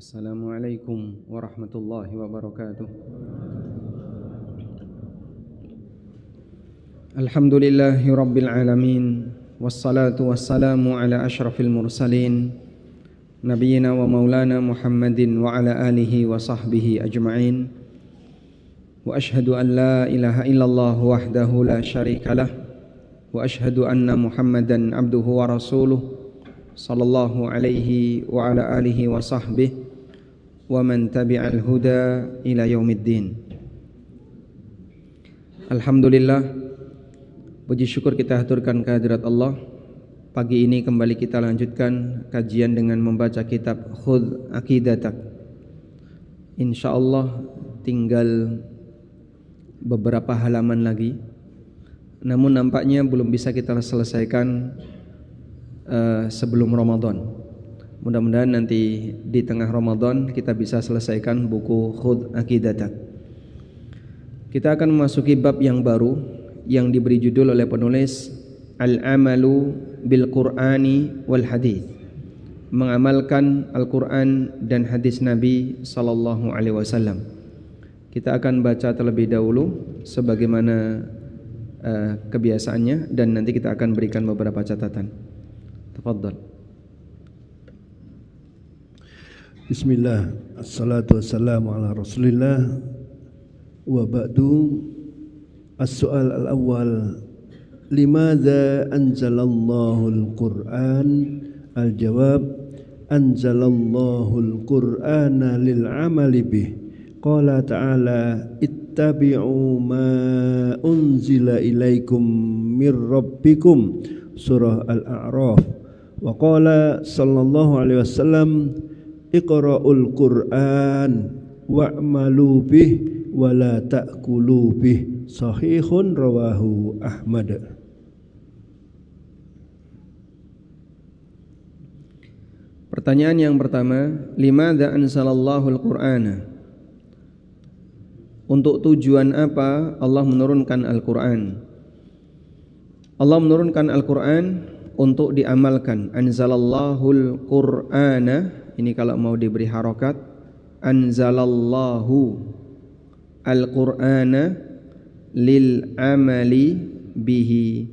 Assalamualaikum warahmatullahi wabarakatuh. Alhamdulillahi rabbil alamin, wassalatu wassalamu ala ashrafil mursalin, nabiyyina wa maulana Muhammadin wa ala alihi wa sahbihi ajma'in. Wa ashhadu an la ilaha illallah wahdahu la syarikalah, wa ashhadu anna Muhammadan abduhu wa rasuluh sallallahu alaihi wa ala alihi wa sahbihi wa man tabi'al huda ila yaumiddin. Alhamdulillah, puji syukur kita haturkan kehadirat Allah. Pagi ini kembali kita lanjutkan kajian dengan membaca kitab Khudh Aqidatak. Insyaallah tinggal beberapa halaman lagi, namun nampaknya belum bisa kita selesaikan sebelum Ramadan. Mudah-mudahan nanti di tengah Ramadan kita bisa selesaikan buku Khudh Aqidatak. Kita akan memasuki bab yang baru yang diberi judul oleh penulis Al-Amalu Bil Qur'ani Wal Hadith, mengamalkan Al-Quran dan hadis Nabi Sallallahu Alaihi Wasallam. Kita akan baca terlebih dahulu sebagaimana kebiasaannya, dan nanti kita akan berikan beberapa catatan. Tafadhal. Bismillah, assalatu wassalamu ala rasulillah, wa ba'du. As-soal al-awwal, limadha anzalallahu al-Qur'an? Al-jawab, anzalallahu al-Qur'ana lil'amali bih. Qala ta'ala, ittabi'u ma unzila ilaikum mir rabbikum. Surah Al-A'raf. Wa qala sallallahu alaihi wasallam, Iqra'ul Qur'an wa'malu bih wa la ta'kulu bih. Sahihun rawahu Ahmad. Pertanyaan yang pertama, limadza anzalallahu al-Qur'ana? Untuk tujuan apa Allah menurunkan Al-Qur'an? Allah menurunkan Al-Qur'an untuk diamalkan. Anzalallahul Qur'ana, ini kalau mau diberi harokat, anzalallahu al-Qur'ana lil amali bihi.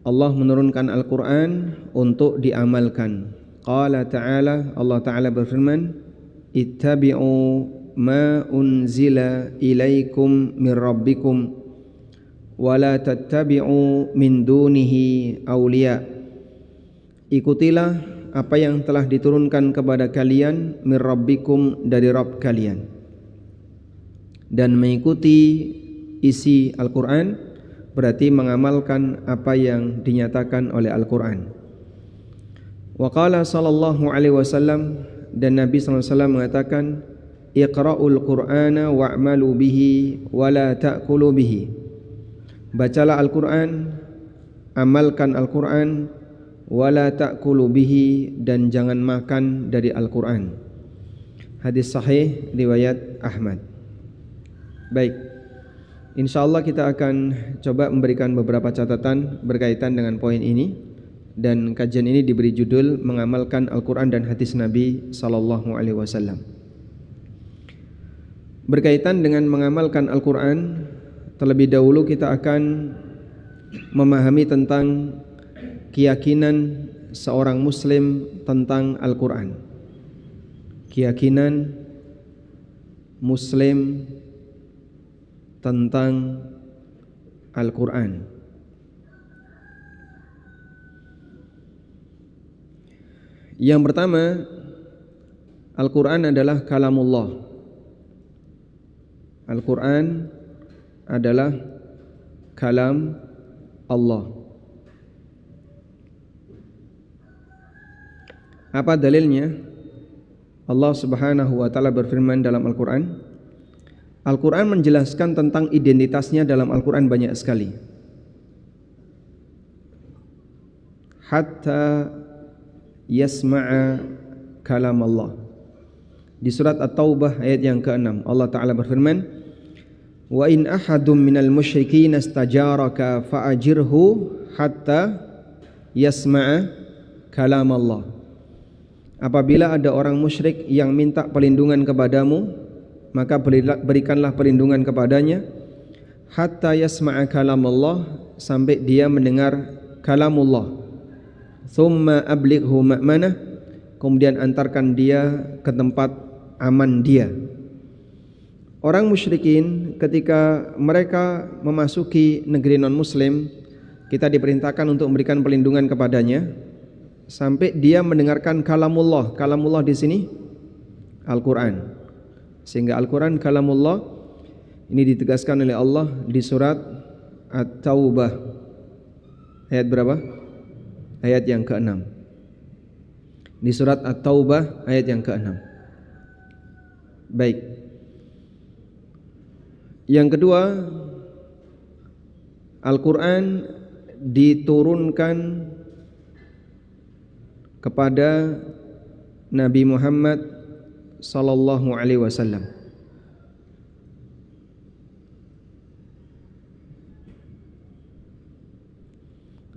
Allah menurunkan Al-Qur'an untuk diamalkan. Qala ta'ala, Allah Ta'ala berfirman, ittabi'u ma unzila ilaikum min rabbikum wa la tattabi'u min dunihi awliya. Ikutilah apa yang telah diturunkan kepada kalian min rabbikum, dari Rabb kalian, dan mengikuti isi Al-Quran berarti mengamalkan apa yang dinyatakan oleh Al-Quran. Wa qala sallallahu alaihi wasallam, dan Nabi sallallahu alaihi wasallam mengatakan, Iqra'ul Qur'ana wa'malu bihi wa la ta'kulu bihi. Bacalah Al-Quran, amalkan Al-Quran, wala ta'kulu bihi, dan jangan makan dari Al-Quran. Hadis sahih riwayat Ahmad. Baik, insyaallah kita akan coba memberikan beberapa catatan berkaitan dengan poin ini, dan kajian ini diberi judul mengamalkan Al-Quran dan hadis Nabi Sallallahu Alaihi Wasallam. Berkaitan dengan mengamalkan Al-Quran, terlebih dahulu kita akan memahami tentang keyakinan seorang muslim tentang Al-Quran. Keyakinan muslim tentang Al-Quran. Yang pertama, Al-Quran adalah kalamullah. Al-Quran adalah kalam Allah. Apa dalilnya? Allah Subhanahu wa taala berfirman dalam Al-Qur'an. Al-Qur'an menjelaskan tentang identitasnya dalam Al-Qur'an banyak sekali. Hatta yasma'a kalam Allah. Di surat At-Taubah ayat yang ke-6, Allah Ta'ala berfirman, Wa in ahadum minal musyrikin istajaraka fa'ajirhu hatta yasma'a kalam Allah. apabila ada orang musyrik yang minta perlindungan kepadamu, maka berikanlah perlindungan kepadanya hatta yasma'a kalamullah, sampai dia mendengar kalamullah. Thumma ablighu ma'manah, kemudian antarkan dia ke tempat aman dia. Orang musyrikin ketika mereka memasuki negeri non muslim, kita diperintahkan untuk memberikan perlindungan kepadanya sampai dia mendengarkan kalamullah. Kalamullah di sini Al-Qur'an. Sehingga Al-Qur'an kalamullah ini ditegaskan oleh Allah di surat At-Taubah ayat berapa? Ayat yang ke-6. Di surat At-Taubah ayat yang ke-6. Baik. Yang kedua, Al-Qur'an diturunkan kepada Nabi Muhammad sallallahu alaihi wasallam.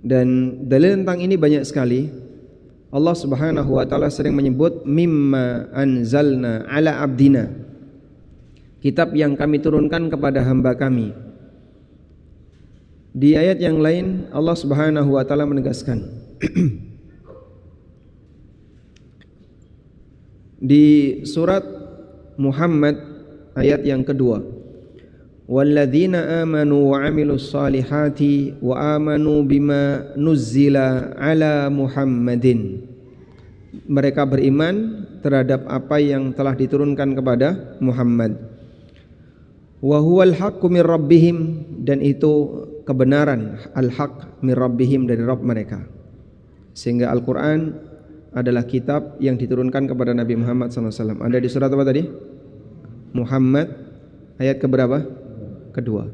Dan dalil tentang ini banyak sekali. Allah Subhanahu wa taala sering menyebut mimma anzalna ala abdina, kitab yang kami turunkan kepada hamba kami. Di ayat yang lain Allah Subhanahu wa taala menegaskan di surat Muhammad ayat yang kedua, walladzina amanu wa amilus salihati wa amanu bima nuzzila ala Muhammadin, mereka beriman terhadap apa yang telah diturunkan kepada Muhammad. Wa huwal haqqu mir rabbihim, dan itu kebenaran, al-haq mir rabbihim, dari Rabb mereka. Sehingga Al-Qur'an adalah kitab yang diturunkan kepada Nabi Muhammad SAW. Ada di surat apa tadi? Muhammad ayat keberapa? Kedua.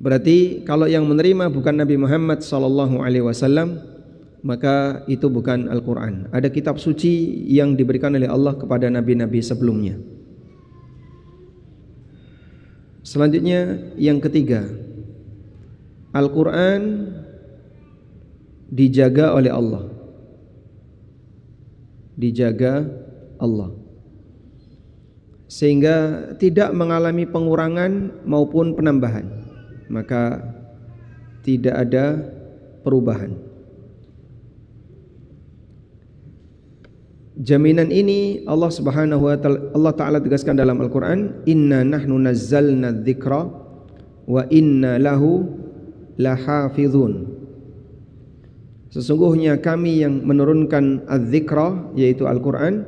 Berarti kalau yang menerima bukan Nabi Muhammad SAW, maka itu bukan Al-Qur'an. Ada kitab suci yang diberikan oleh Allah kepada nabi-nabi sebelumnya. Selanjutnya yang ketiga, Al-Qur'an dijaga oleh Allah. Dijaga Allah, sehingga tidak mengalami pengurangan maupun penambahan, maka tidak ada perubahan. Jaminan ini Allah Subhanahu wa taala, Allah Ta'ala tegaskan dalam Al-Qur'an, inna nahnu nazzalna dzikra wa inna lahu lahafizun. Sesungguhnya kami yang menurunkan adz-dzikra, yaitu Al-Qur'an,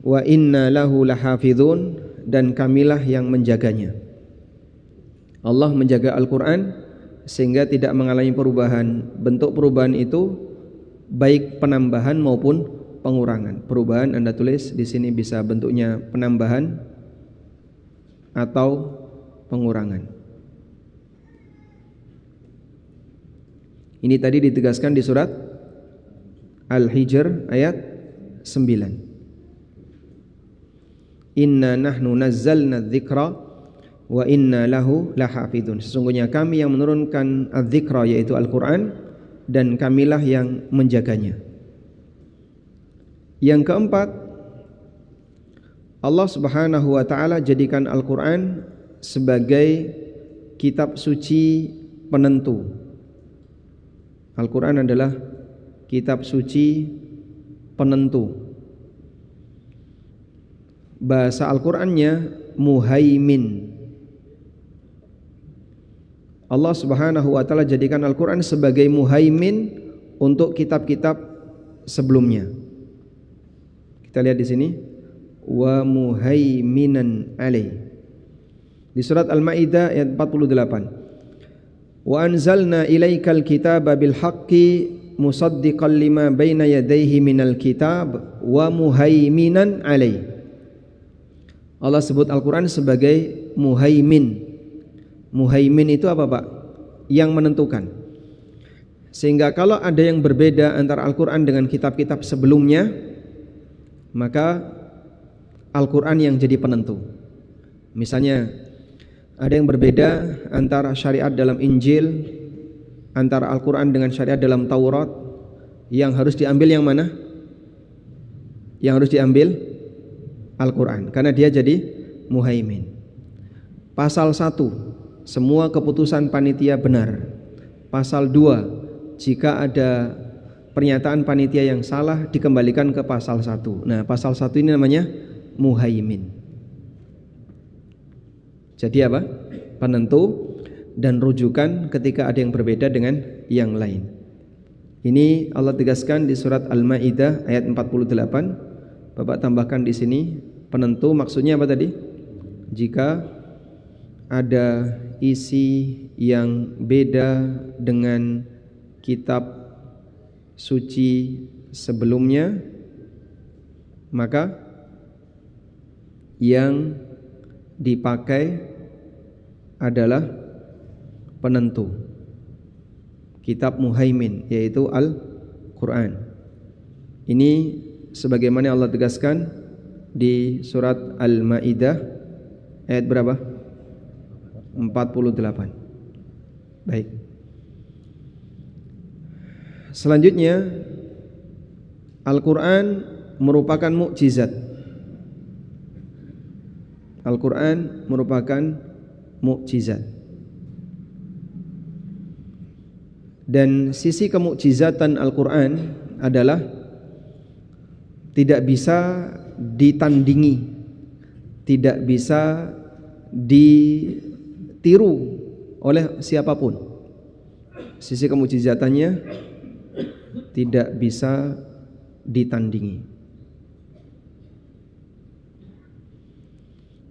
wa inna lahu lahafizun, dan kamilah yang menjaganya. Allah menjaga Al-Qur'an sehingga tidak mengalami perubahan. Bentuk perubahan itu baik penambahan maupun pengurangan. Perubahan Anda tulis di sini bisa bentuknya penambahan atau pengurangan. Ini tadi ditegaskan di surat Al-Hijr ayat 9. Inna nahnu nazzalna dzikra wa inna lahu lahafizun. Sesungguhnya kami yang menurunkan adz-dzikra, yaitu Al-Qur'an, dan kamilah yang menjaganya. Yang keempat, Allah Subhanahu wa taala jadikan Al-Qur'an sebagai kitab suci penentu. Al-Qur'an adalah kitab suci penentu. Bahasa Al-Qur'annya muhaimin. Allah Subhanahu wa taala jadikan Al-Qur'an sebagai muhaimin untuk kitab-kitab sebelumnya. Kita lihat di sini, wa muhaiminan alaih. Di surat Al-Maidah ayat 48. Wa anzalna ilaikal kitaba bil haqqi musaddiqan lima baina yadayhi minal kitab wa muhaiminan alaih. Allah sebut Al-Qur'an sebagai muhaimin. Muhaimin itu apa, Pak? Yang menentukan. Sehingga kalau ada yang berbeda antara Al-Qur'an dengan kitab-kitab sebelumnya, maka Al-Qur'an yang jadi penentu. Misalnya ada yang berbeda antara syariat dalam Injil, antara Al-Qur'an dengan syariat dalam Taurat, Yang harus diambil yang mana? Yang harus diambil Al-Quran, karena dia jadi muhaimin. Pasal 1, semua keputusan panitia benar. Pasal 2, jika ada pernyataan panitia yang salah dikembalikan ke pasal 1. Nah, pasal 1 ini namanya muhaimin. Jadi apa? Penentu dan rujukan ketika ada yang berbeda dengan yang lain. Ini Allah tegaskan di surat Al-Maidah ayat 48. Bapak tambahkan di sini penentu, maksudnya apa tadi? Jika ada isi yang beda dengan kitab suci sebelumnya, maka yang dipakai adalah penentu, kitab muhaimin, yaitu Al-Quran. Ini sebagaimana Allah tegaskan di surat Al-Maidah ayat berapa? 48. Baik. Selanjutnya, Al-Quran merupakan mukjizat. Al-Quran merupakan mukjizat. Dan sisi kemukjizatan Al-Quran adalah tidak bisa ditandingi, tidak bisa ditiru oleh siapapun. Sisi kemujizatannya tidak bisa ditandingi.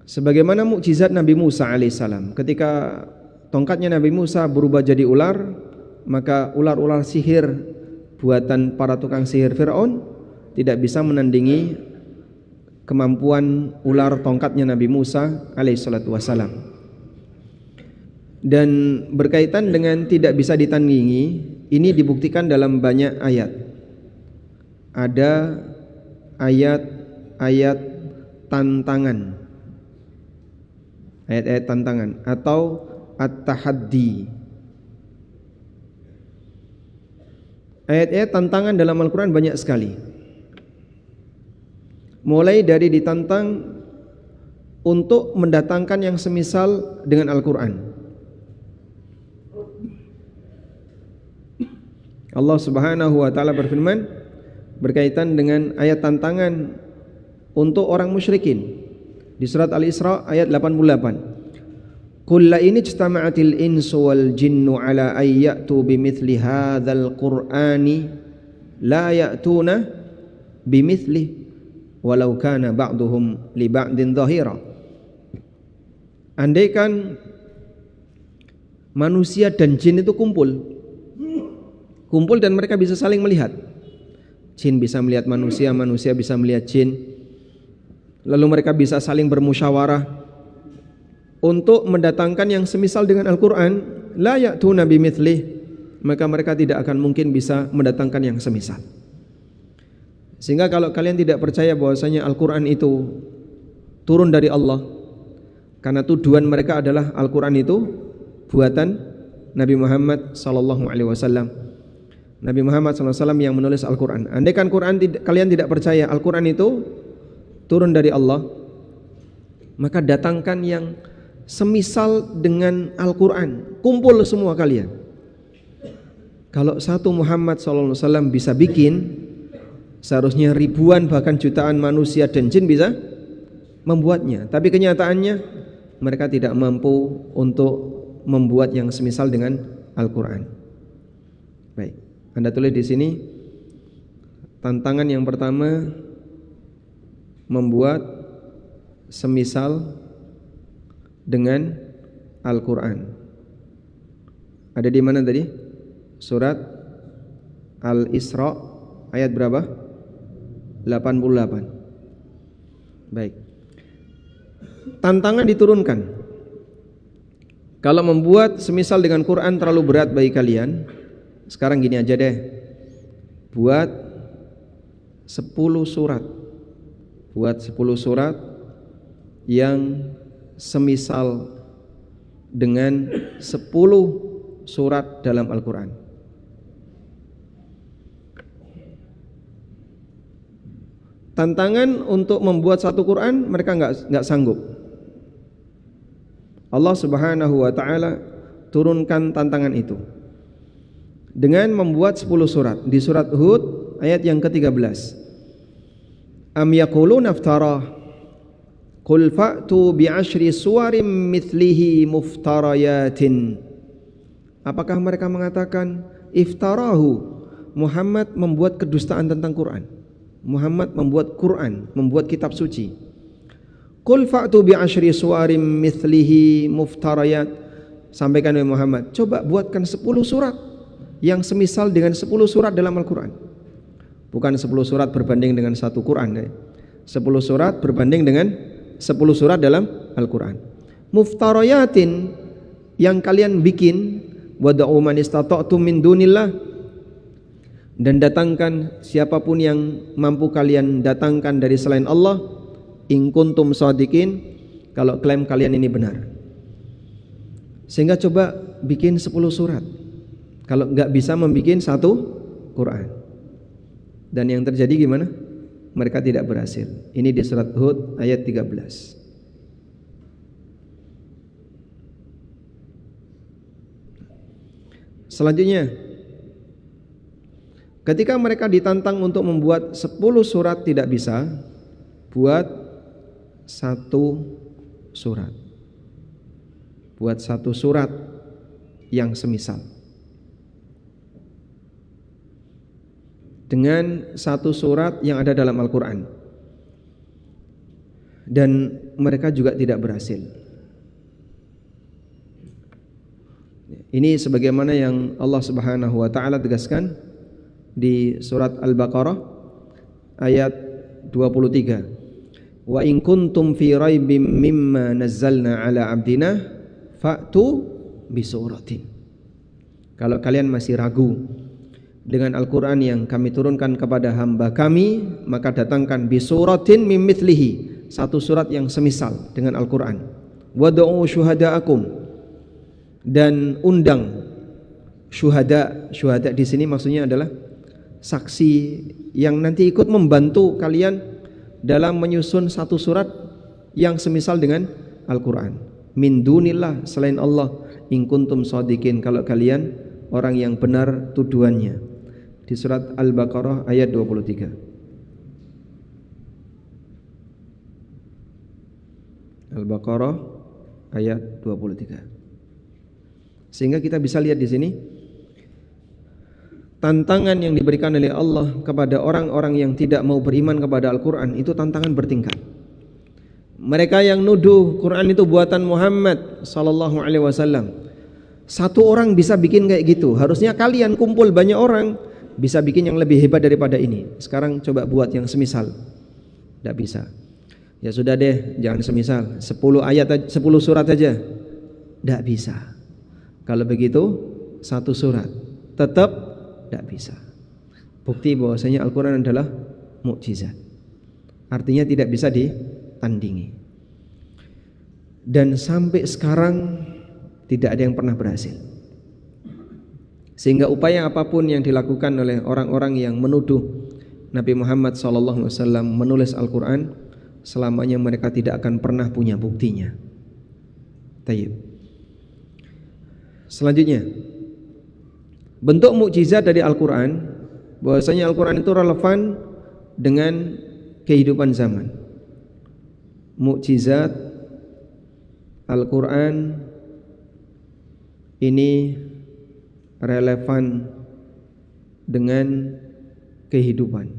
Sebagaimana mukjizat Nabi Musa alaihissalam, ketika tongkatnya Nabi Musa berubah jadi ular, maka ular-ular sihir buatan para tukang sihir Fir'aun tidak bisa menandingi kemampuan ular tongkatnya Nabi Musa alaihissalatu wassalam. Dan berkaitan dengan tidak bisa ditandingi, ini dibuktikan dalam banyak ayat. Ada ayat-ayat tantangan, ayat-ayat tantangan atau at-tahaddi. Ayat-ayat tantangan dalam Al-Quran banyak sekali. Mulai dari ditantang untuk mendatangkan yang semisal dengan Al-Quran. Allah Subhanahu wa taala berfirman berkaitan dengan ayat tantangan untuk orang musyrikin di surat Al-Isra ayat 88. Qul la in ijtama'atil insu wal jinnu ala ay ya'tu bimithli hadzal qur'ani la ya'tuna bimithli walau kana ba'duhum li ba'din dhahira. Andaikan manusia dan jin itu kumpul dan mereka bisa saling melihat. Jin bisa melihat manusia, manusia bisa melihat jin. Lalu mereka bisa saling bermusyawarah untuk mendatangkan yang semisal dengan Al-Quran. La ya'tuna bimithlihi, maka mereka tidak akan mungkin bisa mendatangkan yang semisal. Sehingga kalau kalian tidak percaya bahwasanya Al-Quran itu turun dari Allah, karena tuduhan mereka adalah Al-Quran itu buatan Nabi Muhammad SAW. Nabi Muhammad SAW yang menulis Al-Quran. Andaikan kalian tidak percaya Al-Quran itu turun dari Allah, maka datangkan yang semisal dengan Al-Quran. Kumpul semua kalian. Kalau satu Muhammad SAW bisa bikin, seharusnya ribuan bahkan jutaan manusia dan jin bisa membuatnya. Tapi kenyataannya mereka tidak mampu untuk membuat yang semisal dengan Al-Quran. Baik. Anda tulis di sini tantangan yang pertama, membuat semisal dengan Al-Quran. Ada di mana tadi? Surat Al-Isra ayat berapa? 88. Baik. Tantangan diturunkan. Kalau membuat semisal dengan Quran terlalu berat bagi kalian, sekarang gini aja deh, buat 10 surat. Buat 10 surat yang semisal dengan 10 surat dalam Al-Quran. tantangan untuk membuat satu Quran mereka nggak sanggup. Allah Subhanahu wa taala turunkan tantangan itu dengan membuat 10 surat. Di surat Hud ayat yang ke-13. Am yaquluna iftara qul fa'tu bi'ashri suwarim mithlihi muftarayatin. Apakah mereka mengatakan iftarahu, Muhammad membuat kedustaan tentang Quran, Muhammad membuat Quran, membuat kitab suci. Qul fa'tu bi'ashri suwarim mithlihi muftarayat. Sampaikan oleh Muhammad, coba buatkan 10 surat yang semisal dengan 10 surat dalam Al-Quran. Bukan 10 surat berbanding dengan satu Quran, 10 surat berbanding dengan 10 surat dalam Al-Quran. Muftarayatin, yang kalian bikin, wada'u man istata'tum min dunillah, dan datangkan siapapun yang mampu kalian datangkan dari selain Allah, in kuntum shadiqin, kalau klaim kalian ini benar. Sehingga coba bikin 10 surat. Kalau nggak bisa membikin satu Quran. Dan yang terjadi gimana? Mereka tidak berhasil. Ini di surat Hud ayat 13. Selanjutnya, ketika mereka ditantang untuk membuat 10 surat tidak bisa, buat satu surat. Buat satu surat yang semisal dengan satu surat yang ada dalam Al-Quran. Dan mereka juga tidak berhasil. Ini sebagaimana yang Allah Subhanahu wa taala tegaskan di surat Al-Baqarah ayat 23. Wa in kuntum fi raibim mimma nazzalna ala abdina fa'tu bisuratin. Kalau kalian masih ragu dengan Al-Quran yang kami turunkan kepada hamba kami, maka datangkan bisuratin mim mithlihi, satu surat yang semisal dengan Al-Quran. Wad'u syuhada'akum, dan undang syuhada. Syuhada di sini maksudnya adalah saksi yang nanti ikut membantu kalian dalam menyusun satu surat yang semisal dengan Al-Quran. Min dunillah, selain Allah, in kuntum shadiqin, kalau kalian orang yang benar tuduhannya. Di surat Al-Baqarah ayat 23. Al-Baqarah ayat 23. Sehingga kita bisa lihat di sini tantangan yang diberikan oleh Allah kepada orang-orang yang tidak mau beriman kepada Al-Quran itu tantangan bertingkat. Mereka yang nuduh Quran itu buatan Muhammad sallallahu alaihi wasallam, satu orang bisa bikin kayak gitu, harusnya kalian kumpul banyak orang bisa bikin yang lebih hebat daripada ini. Sekarang coba buat yang semisal. Tidak bisa. Ya sudah deh, jangan semisal, 10 ayat, 10 surat aja. Tidak bisa. Kalau begitu satu surat, tetap tidak bisa. Bukti bahwasanya Al-Quran adalah mukjizat. Artinya tidak bisa ditandingi. Dan sampai sekarang tidak ada yang pernah berhasil. Sehingga upaya apapun yang dilakukan oleh orang-orang yang menuduh Nabi Muhammad SAW menulis Al-Quran, selamanya mereka tidak akan pernah punya buktinya. Tayyib. Selanjutnya, bentuk mukjizat dari Al-Quran, bahwasanya Al-Quran itu relevan dengan kehidupan zaman. Mukjizat Al-Quran ini relevan dengan kehidupan,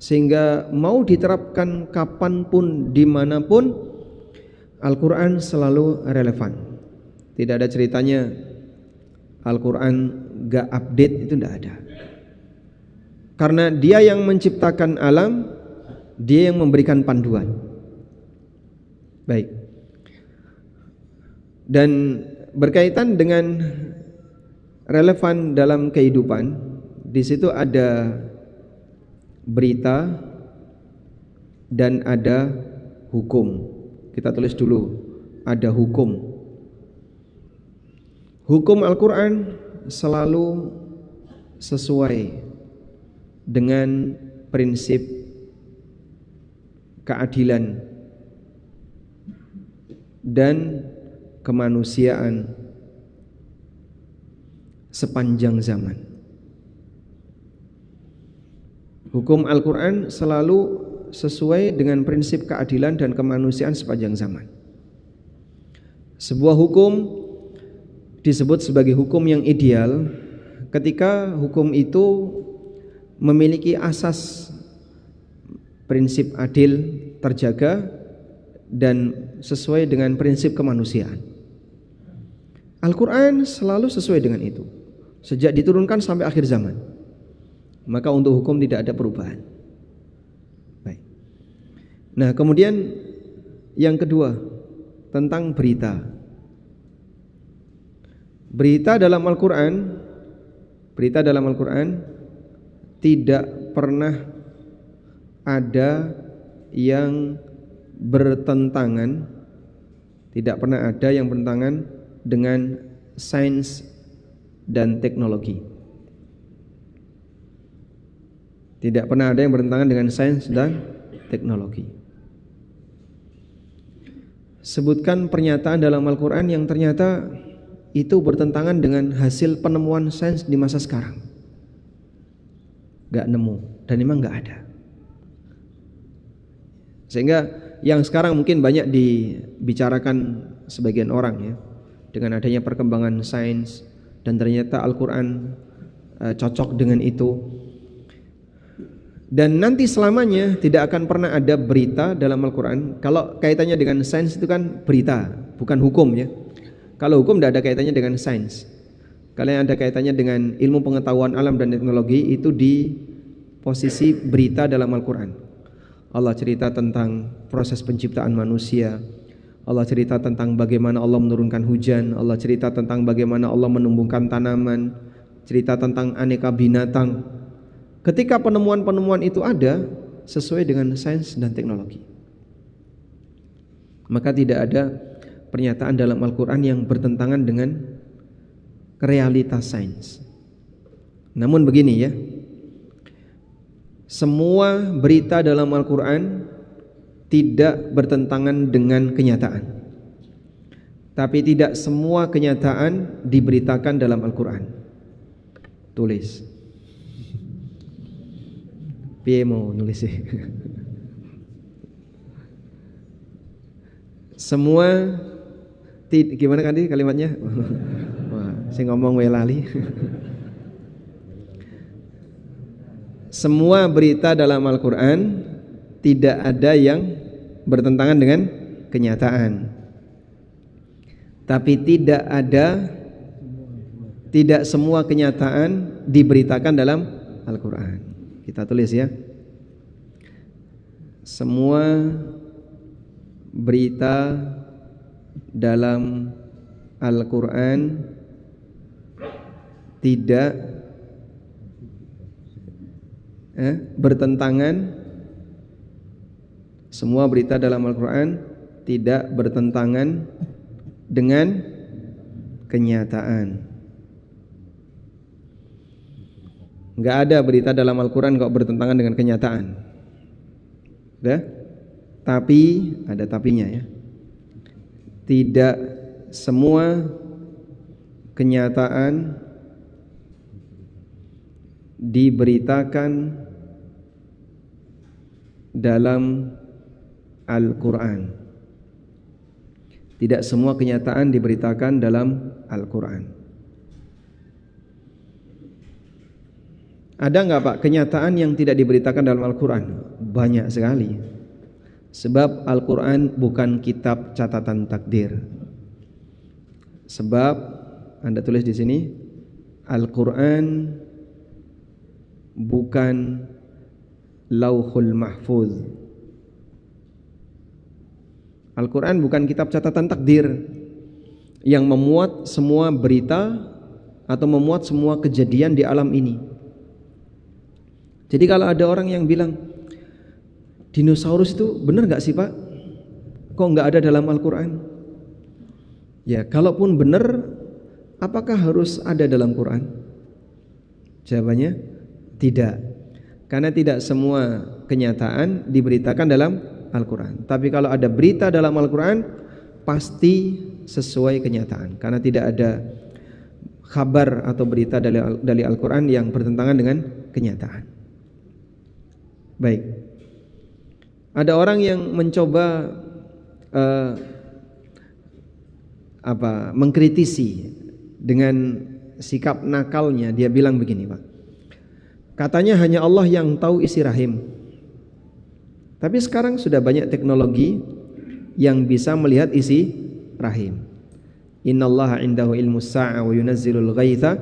sehingga mau diterapkan kapanpun, dimanapun, Al-Quran selalu relevan. Tidak ada ceritanya Al-Quran gak update, itu tidak ada. Karena dia yang menciptakan alam, dia yang memberikan panduan. Baik. Dan berkaitan dengan relevan dalam kehidupan, di situ ada berita dan ada hukum. Kita tulis dulu, ada hukum. Hukum Al-Quran selalu sesuai dengan prinsip keadilan dan kemanusiaan sepanjang zaman. Hukum Al-Quran selalu sesuai dengan prinsip keadilan dan kemanusiaan sepanjang zaman. Sebuah hukum disebut sebagai hukum yang ideal ketika hukum itu memiliki asas prinsip adil terjaga dan sesuai dengan prinsip kemanusiaan. Al-Quran selalu sesuai dengan itu sejak diturunkan sampai akhir zaman. Maka untuk hukum tidak ada perubahan. Baik. Nah, kemudian yang kedua tentang berita. Berita dalam Al-Quran tidak pernah ada yang bertentangan, dengan sains dan teknologi. Tidak pernah ada yang bertentangan dengan sains dan teknologi. Sebutkan pernyataan dalam Al-Quran yang ternyata itu bertentangan dengan hasil penemuan sains di masa sekarang. Gak nemu, dan memang gak ada. Sehingga yang sekarang mungkin banyak dibicarakan sebagian orang ya, dengan adanya perkembangan sains dan ternyata Al-Quran cocok dengan itu. Dan nanti selamanya tidak akan pernah ada berita dalam Al-Quran. Kalau kaitannya dengan sains itu kan berita, bukan hukum ya. Kalau hukum tidak ada kaitannya dengan sains. Kalau yang ada kaitannya dengan ilmu pengetahuan alam dan teknologi itu di posisi berita dalam Al-Quran. Allah cerita tentang proses penciptaan manusia. Allah cerita tentang bagaimana Allah menurunkan hujan. Allah cerita tentang bagaimana Allah menumbuhkan tanaman. Cerita tentang aneka binatang. Ketika penemuan-penemuan itu ada sesuai dengan sains dan teknologi, maka tidak ada pernyataan dalam Al-Quran yang bertentangan dengan realitas sains. Namun begini ya, semua berita dalam Al-Quran tidak bertentangan dengan kenyataan, tapi tidak semua kenyataan diberitakan dalam Al-Quran. Tulis. Piye mau nulis sih? Semua gimana kan kalimatnya? Wah, saya ngomong lali. Semua berita dalam Al-Quran tidak ada yang bertentangan dengan kenyataan, tapi tidak semua kenyataan diberitakan dalam Al-Quran. Kita tulis ya. Semua berita dalam Al-Quran tidak bertentangan. Semua berita dalam Al-Quran tidak bertentangan dengan kenyataan. Enggak ada berita dalam Al-Quran kok bertentangan dengan kenyataan. Udah? Tapi ada tapinya ya. Tidak semua kenyataan diberitakan dalam Al-Quran. Tidak semua kenyataan diberitakan dalam Al-Quran. Ada enggak Pak kenyataan yang tidak diberitakan dalam Al-Quran? Banyak sekali. Sebab Al-Quran bukan kitab catatan takdir. Sebab Anda tulis di sini, Al-Quran bukan Lauhul Mahfuz. Al-Quran bukan kitab catatan takdir yang memuat semua berita atau memuat semua kejadian di alam ini. Jadi kalau ada orang yang bilang dinosaurus itu benar gak sih Pak? Kok gak ada dalam Al-Quran? Ya kalaupun benar, apakah harus ada dalam Quran? Jawabannya tidak. Karena tidak semua kenyataan diberitakan dalam Al-Quran. Tapi kalau ada berita dalam Al-Quran, pasti sesuai kenyataan. Karena tidak ada kabar atau berita dari Al-Quran yang bertentangan dengan kenyataan. Baik. Ada orang yang mencoba mengkritisi dengan sikap nakalnya. Dia bilang begini, Pak. Katanya hanya Allah yang tahu isi rahim. Tapi sekarang sudah banyak teknologi yang bisa melihat isi rahim. Innallaha indahu ilmus sa'a wa yunazzilul ghaitha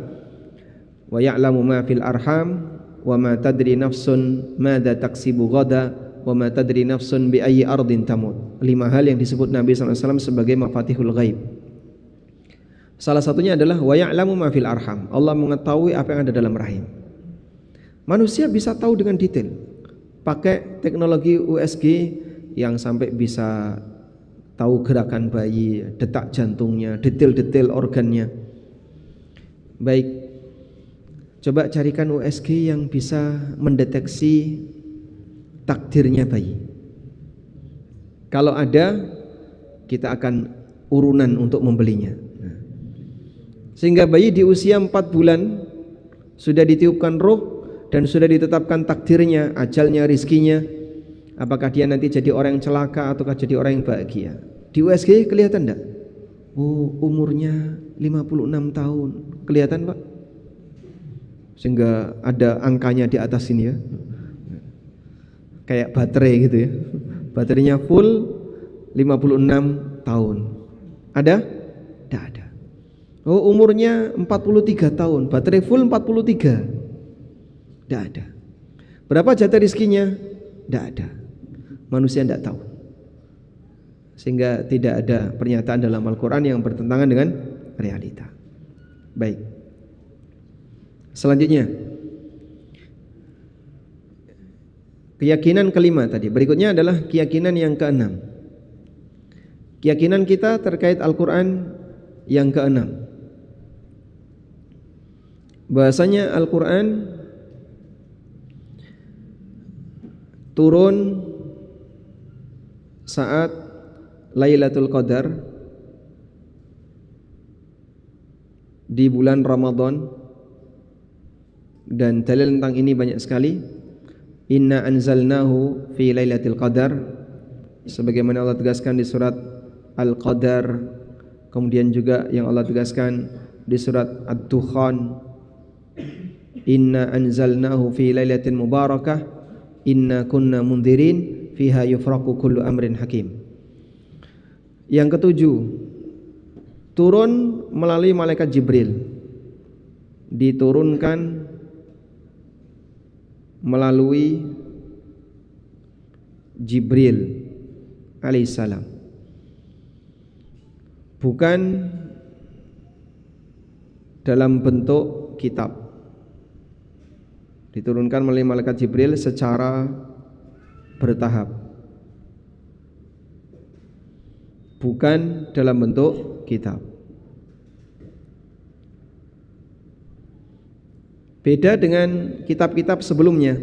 wa ya'lamu ma fil arham wa ma tadri nafsun madza taksibu ghada wa ma tadri nafsun bi ayyi ardin tamut. 5 hal yang disebut Nabi SAW sebagai mafatihul ghaib. Salah satunya adalah wa ya'lamu ma fil arham. Allah mengetahui apa yang ada dalam rahim. Manusia bisa tahu dengan detail pakai teknologi USG yang sampai bisa tahu gerakan bayi, detak jantungnya, detail-detail organnya. Baik, coba carikan USG yang bisa mendeteksi takdirnya bayi. Kalau ada, kita akan urunan untuk membelinya. Sehingga bayi di usia 4 bulan sudah ditiupkan ruh dan sudah ditetapkan takdirnya, ajalnya, rizkinya. Apakah dia nanti jadi orang yang celaka ataukah jadi orang yang bahagia. Di USG kelihatan enggak? Oh, umurnya 56 tahun. Kelihatan, Pak? Sehingga ada angkanya di atas sini ya. Kayak baterai gitu ya. Baterainya full 56 tahun. Ada? Tidak ada. Oh, umurnya 43 tahun. Baterai full 43. Tidak ada. Berapa jatah rizkinya? Tidak ada. Manusia tidak tahu. Sehingga tidak ada pernyataan dalam Al-Quran yang bertentangan dengan realita. Baik. Selanjutnya, keyakinan kelima tadi. Berikutnya adalah keyakinan yang keenam. Keyakinan kita terkait Al-Quran yang keenam. Bahasanya Al-Quran turun saat Lailatul Qadar di bulan Ramadan, dan dalil tentang ini banyak sekali. Inna anzalnahu fi Lailatul Qadar, sebagaimana Allah tegaskan di surat Al-Qadar, kemudian juga yang Allah tegaskan di surat Ad-Dukhan, Inna anzalnahu fi lailatin mubarakah inna kunna mundhirin fiha yufraqu kullu amrin hakim. Yang ketujuh, turun melalui malaikat Jibril. Diturunkan melalui Jibril alaihissalam, bukan dalam bentuk kitab. Diturunkan melalui malaikat Jibril secara bertahap, bukan dalam bentuk kitab. Beda dengan kitab-kitab sebelumnya.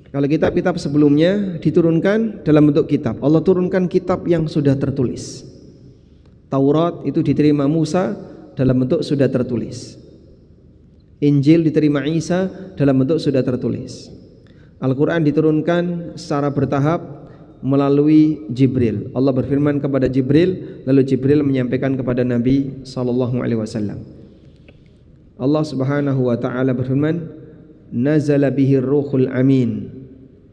Kalau kitab-kitab sebelumnya diturunkan dalam bentuk kitab, Allah turunkan kitab yang sudah tertulis. Taurat itu diterima Musa dalam bentuk sudah tertulis. Injil diterima Isa dalam bentuk sudah tertulis. Al-Quran diturunkan secara bertahap melalui Jibril. Allah berfirman kepada Jibril, lalu Jibril menyampaikan kepada Nabi SAW. Allah Subhanahu wa taala berfirman, "Nazala bihi ruhul amin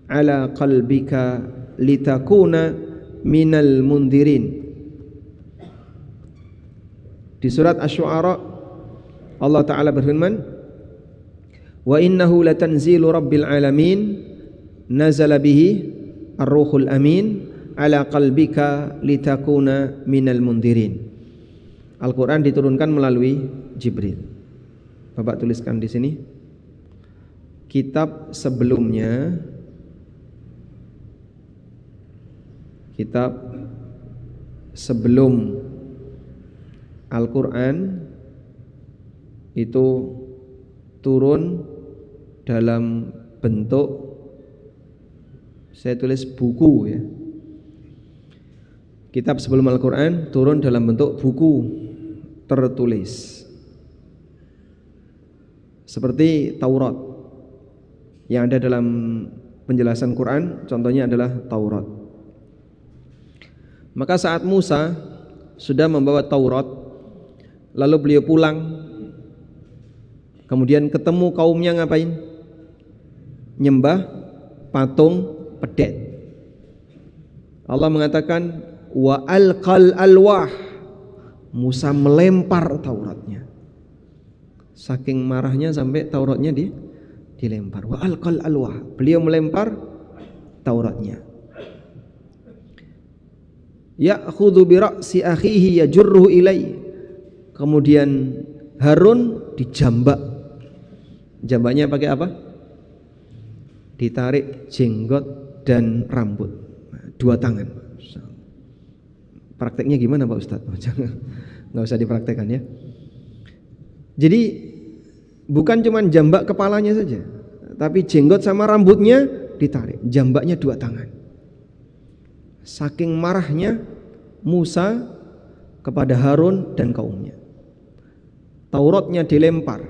ala qalbika litakuna minal mundirin." Di surat Asy-Syu'ara Allah taala berfirman, "Wa innahu latanzilu rabbil alamin nazala bihi ar-ruhul amin ala qalbika litakuna minal mundirin." Al-Quran diturunkan melalui Jibril. Bapak tuliskan di sini. Kitab sebelum Al-Quran itu turun dalam bentuk, saya tulis buku ya. Kitab sebelum Al-Quran turun dalam bentuk buku tertulis, seperti Taurat yang ada dalam penjelasan Quran. Contohnya adalah Taurat. Maka saat Musa sudah membawa Taurat, lalu beliau pulang, kemudian ketemu kaumnya ngapain? Nyembah patung pedet. Allah mengatakan wa alqal alwah, Musa melempar Tauratnya. Saking marahnya sampai Tauratnya dilempar. Wa alqal alwah, beliau melempar Tauratnya. Ya'khudhu bi ra'si akhihi yajurruhu ilai. Kemudian Harun dijambak. Jambaknya pakai apa? Ditarik jenggot dan rambut. Dua tangan. Prakteknya gimana Pak Ustadz? Jangan, nggak usah dipraktekkan ya. Jadi bukan cuma jambak kepalanya saja, tapi jenggot sama rambutnya ditarik. Jambaknya dua tangan. Saking marahnya Musa kepada Harun dan kaumnya. Tauratnya dilempar.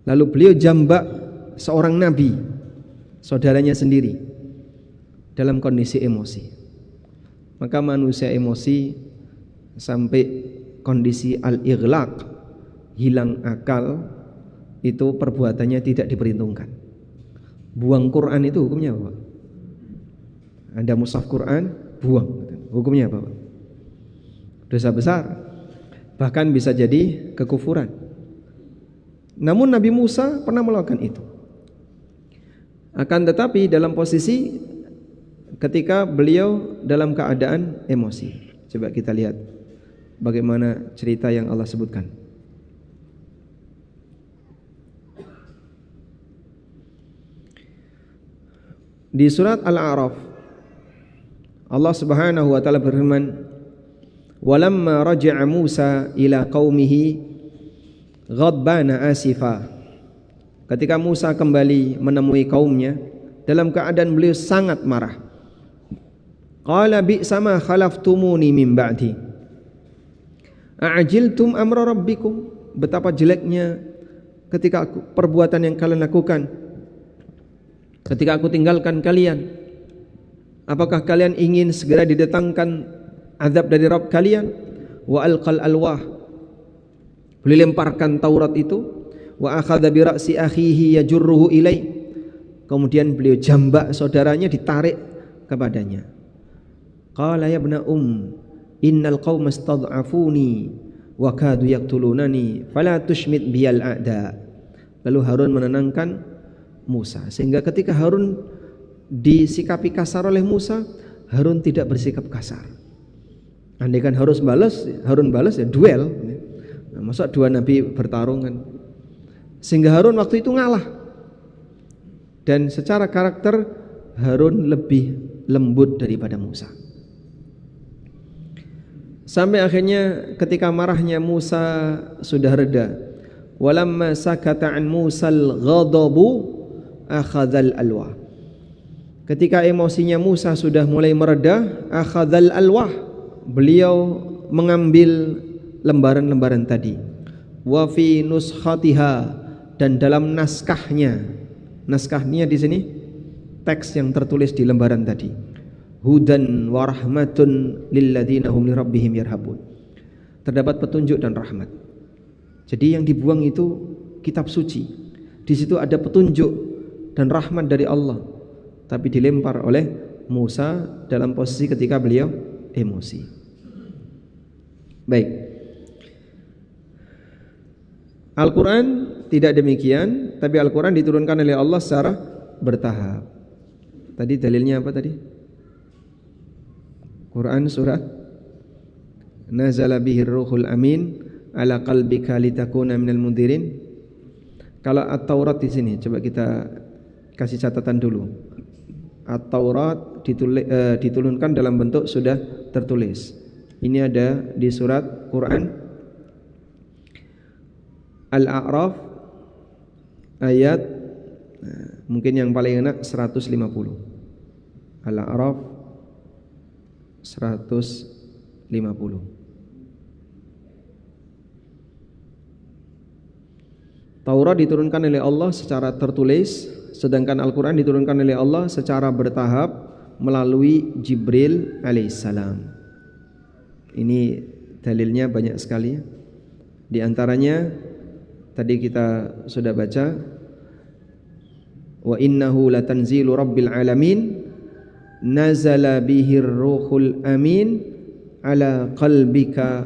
Lalu beliau jambak seorang nabi, saudaranya sendiri, dalam kondisi emosi. Maka manusia emosi sampai kondisi al-ighlaq, hilang akal, itu perbuatannya tidak diperhitungkan. Buang Quran itu hukumnya apa, Pak? Ada mushaf Quran, buang. Hukumnya apa, Pak? Dosa besar. Bahkan bisa jadi kekufuran. Namun Nabi Musa pernah melakukan itu. Akan tetapi dalam posisi ketika beliau dalam keadaan emosi. Coba kita lihat bagaimana cerita yang Allah sebutkan. Di surat Al-A'raf, Allah Subhanahu wa taala berfirman, "Walamma raja'a Musa ila qaumihi ghadbana asifa." Ketika Musa kembali menemui kaumnya dalam keadaan beliau sangat marah. Qala bi'sama khalaftumuni min ba'di a'ajiltum amra rabbikum. Betapa jeleknya ketika perbuatan yang kalian lakukan ketika aku tinggalkan kalian. Apakah kalian ingin segera didatangkan azab dari Rabb kalian? Wa alqal alwah, beliau lemparkan Taurat itu. Wa akhadha bi ra'si akhihi yajurruhu ilai, kemudian beliau jambak saudaranya, ditarik kepadanya. Qala ya ibna innal qauma istad'afuni wa kadu yaqtulunani fala tushmit biyal a'da. Lalu Harun menenangkan Musa, sehingga ketika Harun disikapi kasar oleh Musa, Harun tidak bersikap kasar. Andaikan Harun balas ya duel. Nah, masa dua nabi bertarung kan? Sehingga Harun waktu itu ngalah. Dan secara karakter Harun lebih lembut daripada Musa. Sampai akhirnya ketika marahnya Musa sudah reda, walamma sakata an Musal ghadabu akhadzal alwah. Ketika emosinya Musa sudah mulai mereda, akhadzal alwah, beliau mengambil lembaran-lembaran tadi. Wa fi nuskhatiha, dan dalam naskahnya di sini teks yang tertulis di lembaran tadi, hudan wa rahmatun lilladzina hum lirabbihim yarhabun, terdapat petunjuk dan rahmat. Jadi yang dibuang itu kitab suci, di situ ada petunjuk dan rahmat dari Allah, tapi dilempar oleh Musa dalam posisi ketika beliau emosi. Baik, Al-Quran tidak demikian, tapi Al-Quran diturunkan oleh Allah secara bertahap. Tadi dalilnya apa tadi? Quran surat Nazala bihir ruhul amin ala qalbika litakuna minal mundirin. Kalau At-Taurat di sini coba kita kasih catatan dulu. At-Taurat diturunkan dalam bentuk sudah tertulis. Ini ada di surat Quran Al-A'raf ayat Mungkin yang paling enak 150. Al-A'raf 150. Taurat diturunkan oleh Allah secara tertulis, sedangkan Al-Quran diturunkan oleh Allah secara bertahap melalui Jibril alaihissalam. Ini dalilnya banyak sekali. Di antaranya tadi kita sudah baca, wa innahu latanzilu rabbil alamin nazala bihir ruhul amin ala qalbika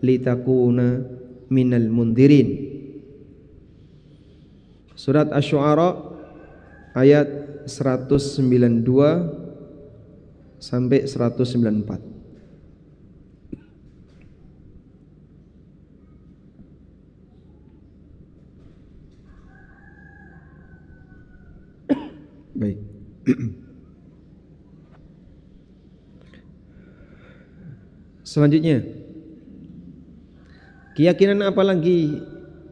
litakuna minal mundirin. Surat Asy-Syu'ara ayat 192 sampai 194. Baik. Selanjutnya, keyakinan apa lagi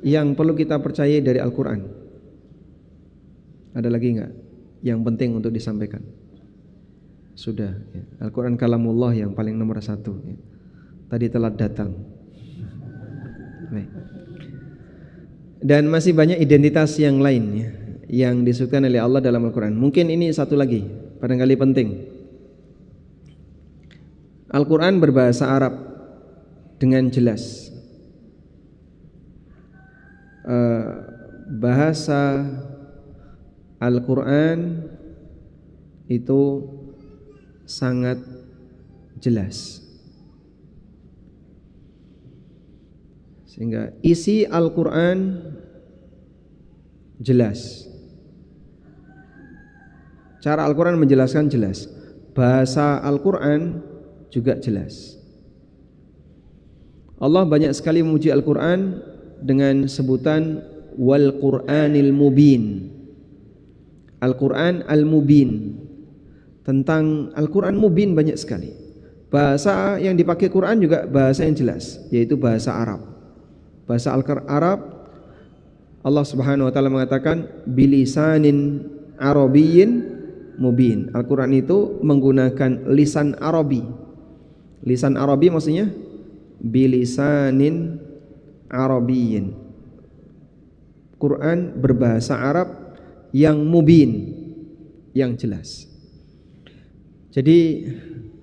yang perlu kita percayai dari Al-Quran? Ada lagi enggak yang penting untuk disampaikan? Sudah ya. Al-Quran kalamullah yang paling nomor 1 ya. Tadi telat datang. Baik. Dan masih banyak identitas yang lain ya, yang disebutkan oleh Allah dalam Al-Quran. Mungkin ini satu lagi, barangkali penting. Al-Quran berbahasa Arab dengan jelas. Bahasa Al-Quran itu sangat jelas, sehingga isi Al-Quran jelas. Cara Al-Quran menjelaskan jelas, bahasa Al-Quran juga jelas. Allah banyak sekali memuji Al-Quran dengan sebutan wal Qur'anil mubin. Al-Quran Al-Mubin. Tentang Al-Quran Mubin banyak sekali. Bahasa yang dipakai Quran juga bahasa yang jelas, yaitu bahasa Arab. Bahasa Arab, Allah Subhanahu wa taala mengatakan bilisanin arabiyyin mubin. Al-Quran itu menggunakan lisan Arabi. Lisan Arabi maksudnya bilisanin arabiyyin. Quran berbahasa Arab yang mubin, yang jelas. Jadi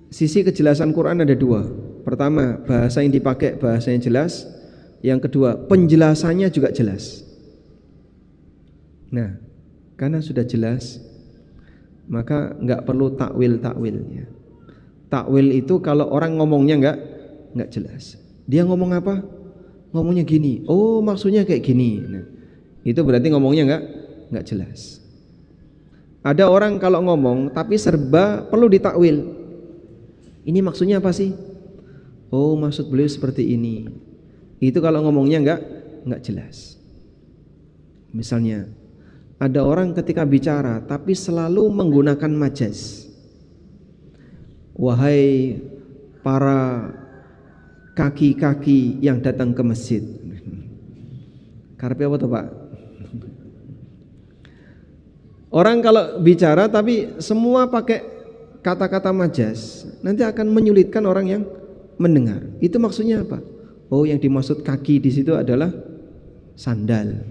sisi kejelasan Quran ada dua. Pertama, bahasa yang dipakai bahasa yang jelas. Yang kedua, penjelasannya juga jelas. Nah, karena sudah jelas, maka nggak perlu takwil-takwilnya. Takwil itu kalau orang ngomongnya nggak jelas. Dia ngomong apa? Ngomongnya gini. Oh, maksudnya kayak gini. Nah, itu berarti ngomongnya nggak jelas. Ada orang kalau ngomong tapi serba perlu ditakwil. Ini maksudnya apa sih? Oh, maksud beliau seperti ini. Itu kalau ngomongnya nggak jelas. Misalnya, ada orang ketika bicara tapi selalu menggunakan majaz. Wahai para kaki-kaki yang datang ke masjid. Karepe apa tuh, Pak? Orang kalau bicara tapi semua pakai kata-kata majaz, nanti akan menyulitkan orang yang mendengar. Itu maksudnya apa? Oh, yang dimaksud kaki di situ adalah sandal.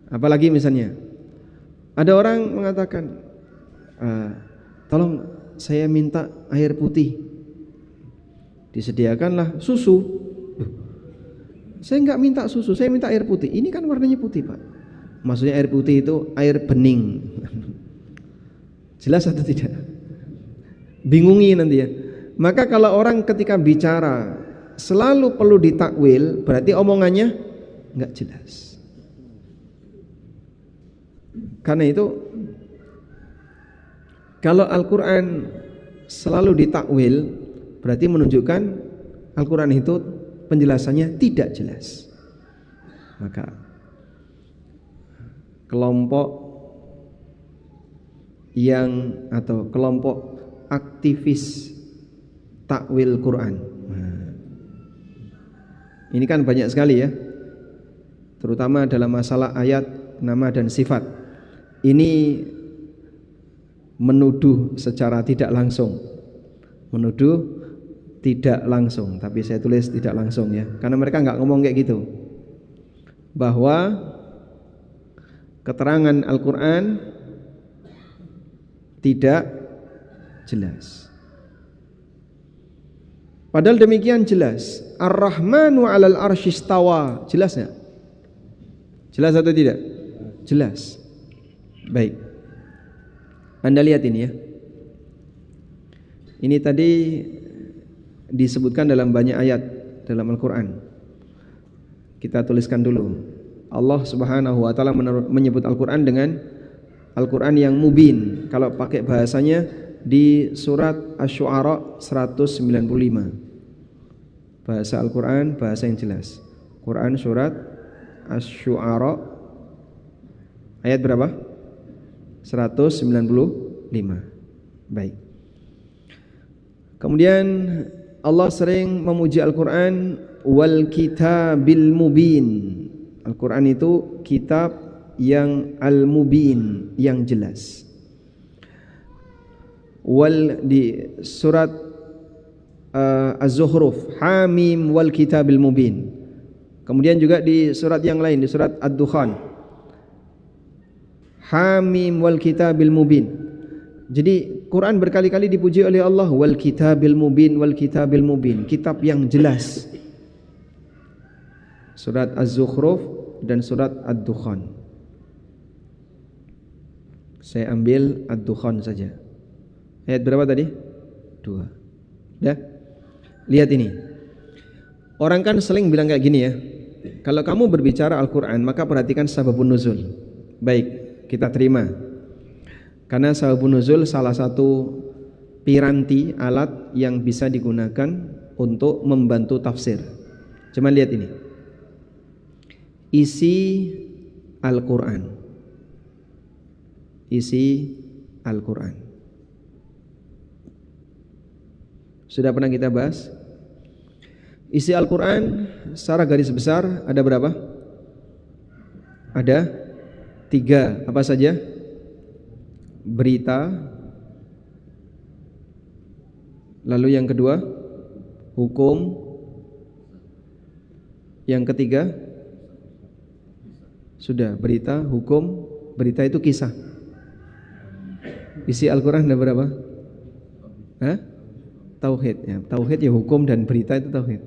Apalagi misalnya, ada orang mengatakan, tolong saya minta air putih. Disediakanlah susu. Saya nggak minta susu, saya minta air putih. Ini kan warnanya putih, Pak. Maksudnya air putih itu air bening. Jelas atau tidak? Bingungi nanti ya. Maka kalau orang ketika bicara selalu perlu ditakwil, berarti omongannya nggak jelas. Karena itu kalau Al-Quran selalu ditakwil, berarti menunjukkan Al-Quran itu penjelasannya tidak jelas. Maka kelompok yang atau kelompok aktivis takwil Quran. Ini kan banyak sekali ya, terutama dalam masalah ayat nama dan sifat. Ini menuduh secara tidak langsung. Menuduh tidak langsung, tapi saya tulis tidak langsung ya, karena mereka nggak ngomong kayak gitu, bahwa keterangan Al-Quran tidak jelas. Padahal demikian jelas. Ar-Rahmanu 'alal arsy istawa. Jelas enggak? Jelas atau tidak? Jelas. Baik. Anda lihat ini ya. Ini tadi disebutkan dalam banyak ayat dalam Al-Quran. Kita tuliskan dulu. Allah Subhanahu wa taala menyebut Al-Quran dengan Al-Quran yang mubin. Kalau pakai bahasanya di surat Asy-Syu'ara 195. Bahasa Al-Quran, bahasa yang jelas. Quran surat Asy-Syu'ara ayat berapa? 195. Baik. Kemudian Allah sering memuji Al-Quran wal kitabil mubin. Al-Quran itu kitab yang al-mubin, yang jelas. Wal di surat Az-Zukhruf, Hamim wal kitabil mubin. Kemudian juga di surat yang lain, di surat Ad-Dukhan, Hamim wal kitabil mubin. Jadi Quran berkali-kali dipuji oleh Allah, wal kitabil mubin, wal kitabil mubin, kitab yang jelas. Surat Az-Zukhruf dan surat Ad-Dukhan. Saya ambil Ad-Dukhan saja. Ayat berapa tadi? 2. Dah? Lihat ini. Orang kan sering bilang kayak gini ya. Kalau kamu berbicara Al-Quran, maka perhatikan sababun nuzul. Baik, kita terima. Karena sababun nuzul salah satu piranti, alat yang bisa digunakan untuk membantu tafsir. Cuma lihat ini. Isi Al-Quran. Isi Al-Quran. Sudah pernah kita bahas. Isi Al-Quran secara garis besar ada berapa? Ada 3. Apa saja? Berita. Lalu yang kedua, hukum. Yang ketiga, sudah, berita, hukum. Berita itu kisah. Isi Al-Quran ada berapa? Hah? Tauhid ya. Tauhid ya, hukum dan berita itu tauhid.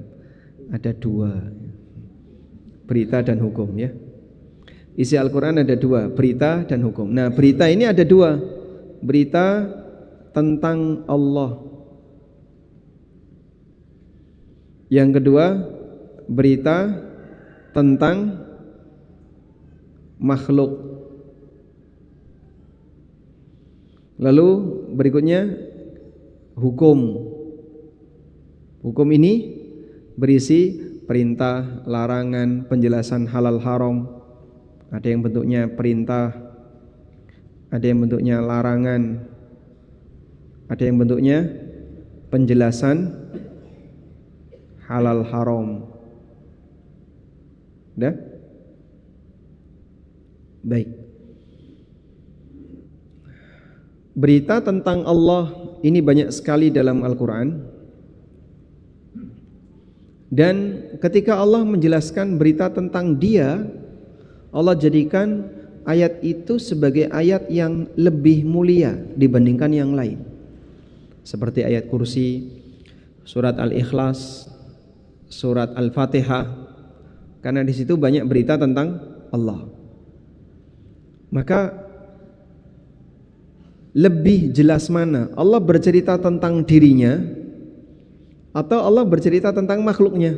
Ada 2. Berita dan hukum ya. Isi Al-Quran ada 2, berita dan hukum. Nah, berita ini ada 2. Berita tentang Allah. Yang kedua, berita tentang makhluk. Lalu berikutnya hukum. Hukum ini berisi perintah, larangan, penjelasan halal haram. Ada yang bentuknya perintah, ada yang bentuknya larangan, ada yang bentuknya penjelasan halal haram. Udah? Baik. Berita tentang Allah ini banyak sekali dalam Al-Quran. Dan ketika Allah menjelaskan berita tentang Dia, Allah jadikan ayat itu sebagai ayat yang lebih mulia dibandingkan yang lain. Seperti ayat Kursi, surat Al-Ikhlas, surat Al-Fatihah. Karena di situ banyak berita tentang Allah. Maka lebih jelas mana? Allah bercerita tentang dirinya atau Allah bercerita tentang makhluknya?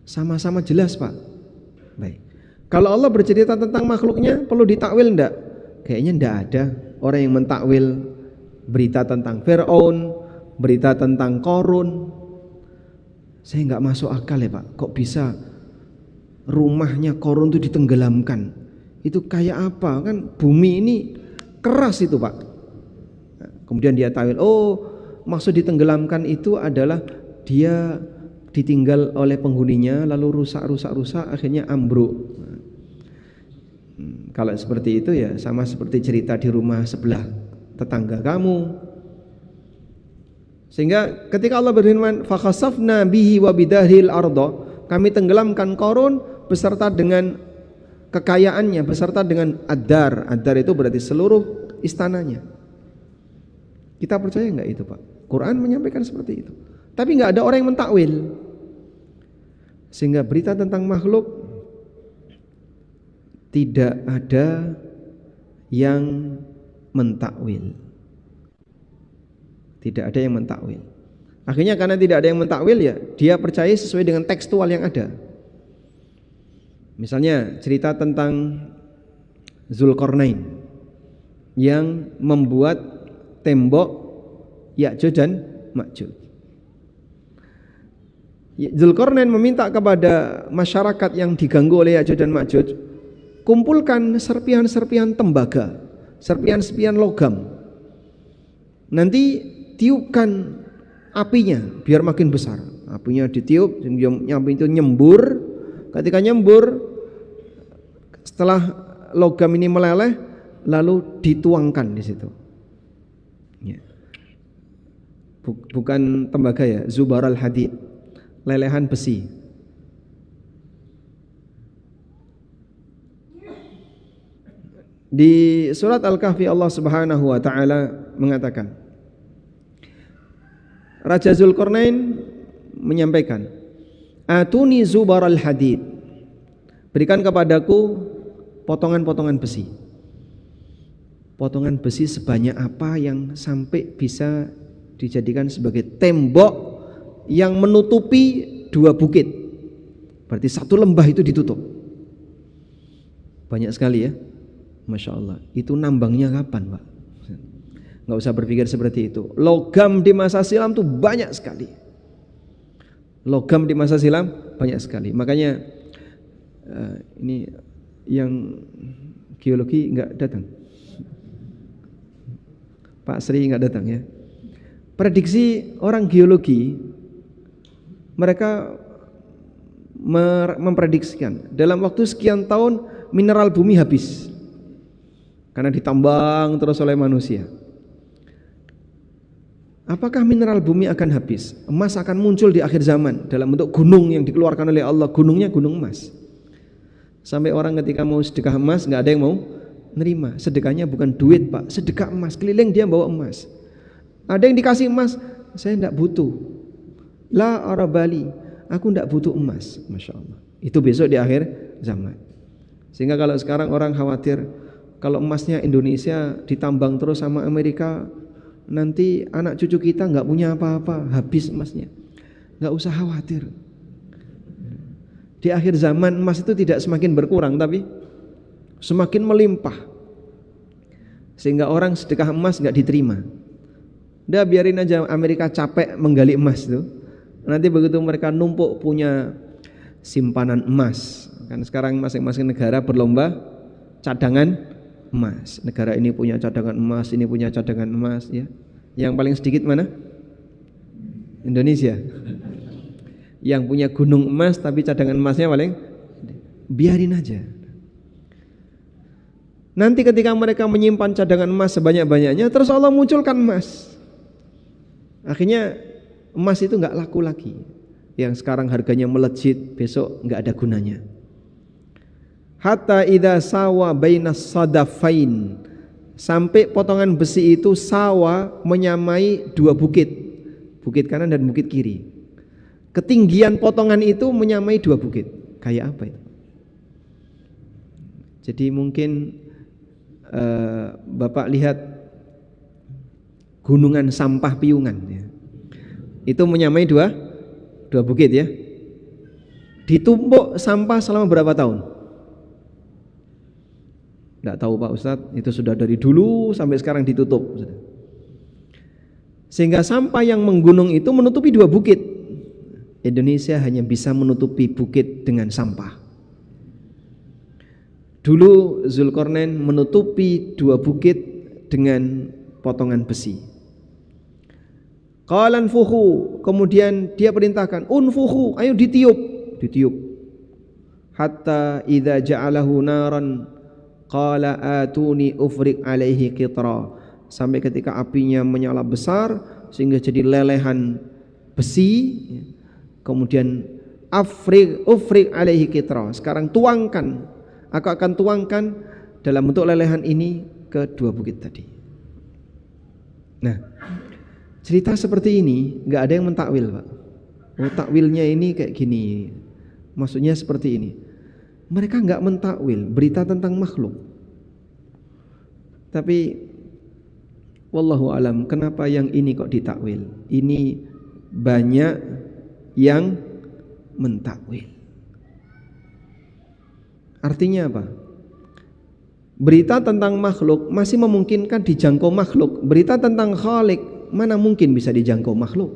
Sama-sama jelas, Pak. Baik. Kalau Allah bercerita tentang makhluknya, perlu ditakwil enggak? Kayaknya enggak ada orang yang mentakwil berita tentang Fir'aun, berita tentang Qarun. Saya enggak masuk akal ya, Pak. Kok bisa rumahnya Qarun itu ditenggelamkan? Itu kayak apa? Kan bumi ini keras itu, Pak. Kemudian dia takwil, oh, maksud ditenggelamkan itu adalah dia ditinggal oleh penghuninya lalu rusak akhirnya ambruk. Kalau seperti itu ya sama seperti cerita di rumah sebelah tetangga kamu. Sehingga ketika Allah berfirman fakhasafna bihi wa bidahil arda, kami tenggelamkan Qarun beserta dengan kekayaannya, beserta dengan ad-dar. Ad-dar itu berarti seluruh istananya. Kita percaya enggak itu, Pak? Quran menyampaikan seperti itu. Tapi enggak ada orang yang mentakwil. Sehingga berita tentang makhluk tidak ada yang mentakwil. Tidak ada yang mentakwil. Akhirnya karena tidak ada yang mentakwil ya, dia percaya sesuai dengan tekstual yang ada. Misalnya cerita tentang Zulkarnain yang membuat tembok Ya'juj dan Ma'juj. Zulkarnain meminta kepada masyarakat yang diganggu oleh Ya'juj dan Ma'juj, kumpulkan serpihan-serpihan tembaga, serpihan-serpihan logam. Nanti tiupkan apinya biar makin besar. Apinya ditiup, api itu nyembur. Ketika nyembur, setelah logam ini meleleh, lalu dituangkan di situ. Ya. Bukan tembaga ya, zubaral hadid, lelehan besi. Di surat Al-Kahfi Allah Subhanahu wa taala mengatakan, Raja Zulkarnain menyampaikan, "Atuni zubaral hadid." Berikan kepadaku potongan-potongan besi. Potongan besi sebanyak apa yang sampai bisa dijadikan sebagai tembok yang menutupi 2 bukit. Berarti 1 lembah itu ditutup. Banyak sekali ya. Masya Allah. Itu nambangnya kapan, Pak? Nggak usah berpikir seperti itu. Logam di masa silam tuh banyak sekali. Logam di masa silam banyak sekali. Makanya ini yang geologi nggak datang. Pak Sri nggak datang ya. Prediksi orang geologi, mereka memprediksikan dalam waktu sekian tahun mineral bumi habis karena ditambang terus oleh manusia. Apakah mineral bumi akan habis? Emas akan muncul di akhir zaman dalam bentuk gunung yang dikeluarkan oleh Allah. Gunungnya gunung emas. Sampai orang ketika mau sedekah emas nggak ada yang mau nerima. Sedekahnya bukan duit, Pak, sedekah emas. Keliling dia bawa emas. Ada yang dikasih emas, saya tidak butuh. La arabali, aku tidak butuh emas. Masya Allah. Itu besok di akhir zaman. Sehingga kalau sekarang orang khawatir kalau emasnya Indonesia ditambang terus sama Amerika, nanti anak cucu kita nggak punya apa-apa, habis emasnya. Nggak usah khawatir. Di akhir zaman emas itu tidak semakin berkurang, tapi semakin melimpah. Sehingga orang sedekah emas nggak diterima. Udah biarin aja Amerika capek menggali emas itu. Nanti begitu mereka numpuk punya simpanan emas. Kan sekarang masing-masing negara berlomba cadangan emas. Negara ini punya cadangan emas, ini punya cadangan emas ya. Yang paling sedikit mana? Indonesia. Yang punya gunung emas tapi cadangan emasnya paling, biarin aja. Nanti ketika mereka menyimpan cadangan emas sebanyak-banyaknya, terus Allah munculkan emas. Akhirnya emas itu enggak laku lagi. Yang sekarang harganya melejit, besok enggak ada gunanya. Hatta idza sawa bainas sadafain, sampai potongan besi itu sawa menyamai 2 bukit, bukit kanan dan bukit kiri. Ketinggian potongan itu menyamai 2 bukit. Kayak apa itu? Jadi mungkin Bapak lihat gunungan sampah Piungan ya. Itu menyamai 2 bukit ya. Ditumpuk sampah selama berapa tahun? Tidak tahu Pak Ustadz, itu sudah dari dulu sampai sekarang ditutup. Sehingga sampah yang menggunung itu menutupi 2 bukit. Indonesia hanya bisa menutupi bukit dengan sampah. Dulu Zulkarnain menutupi 2 bukit dengan potongan besi. Qalan fuhu, kemudian dia perintahkan unfuhu, ayo ditiup. Hatta idza ja'alahu naran, qala atuni ufriq alaihi qitra, sampai ketika apinya menyala besar sehingga jadi lelehan besi. Kemudian ufriq alaihi qitra, sekarang tuangkan, aku akan tuangkan dalam bentuk lelehan ini ke dua bukit tadi. Nah, cerita seperti ini nggak ada yang mentakwil, Pak. Oh, takwilnya ini kayak gini, maksudnya seperti ini. Mereka nggak mentakwil berita tentang makhluk. Tapi wallahu alam, kenapa yang ini kok ditakwil? Ini banyak yang mentakwil. Artinya apa? Berita tentang makhluk masih memungkinkan dijangkau makhluk. Berita tentang Khalik mana mungkin bisa dijangkau makhluk?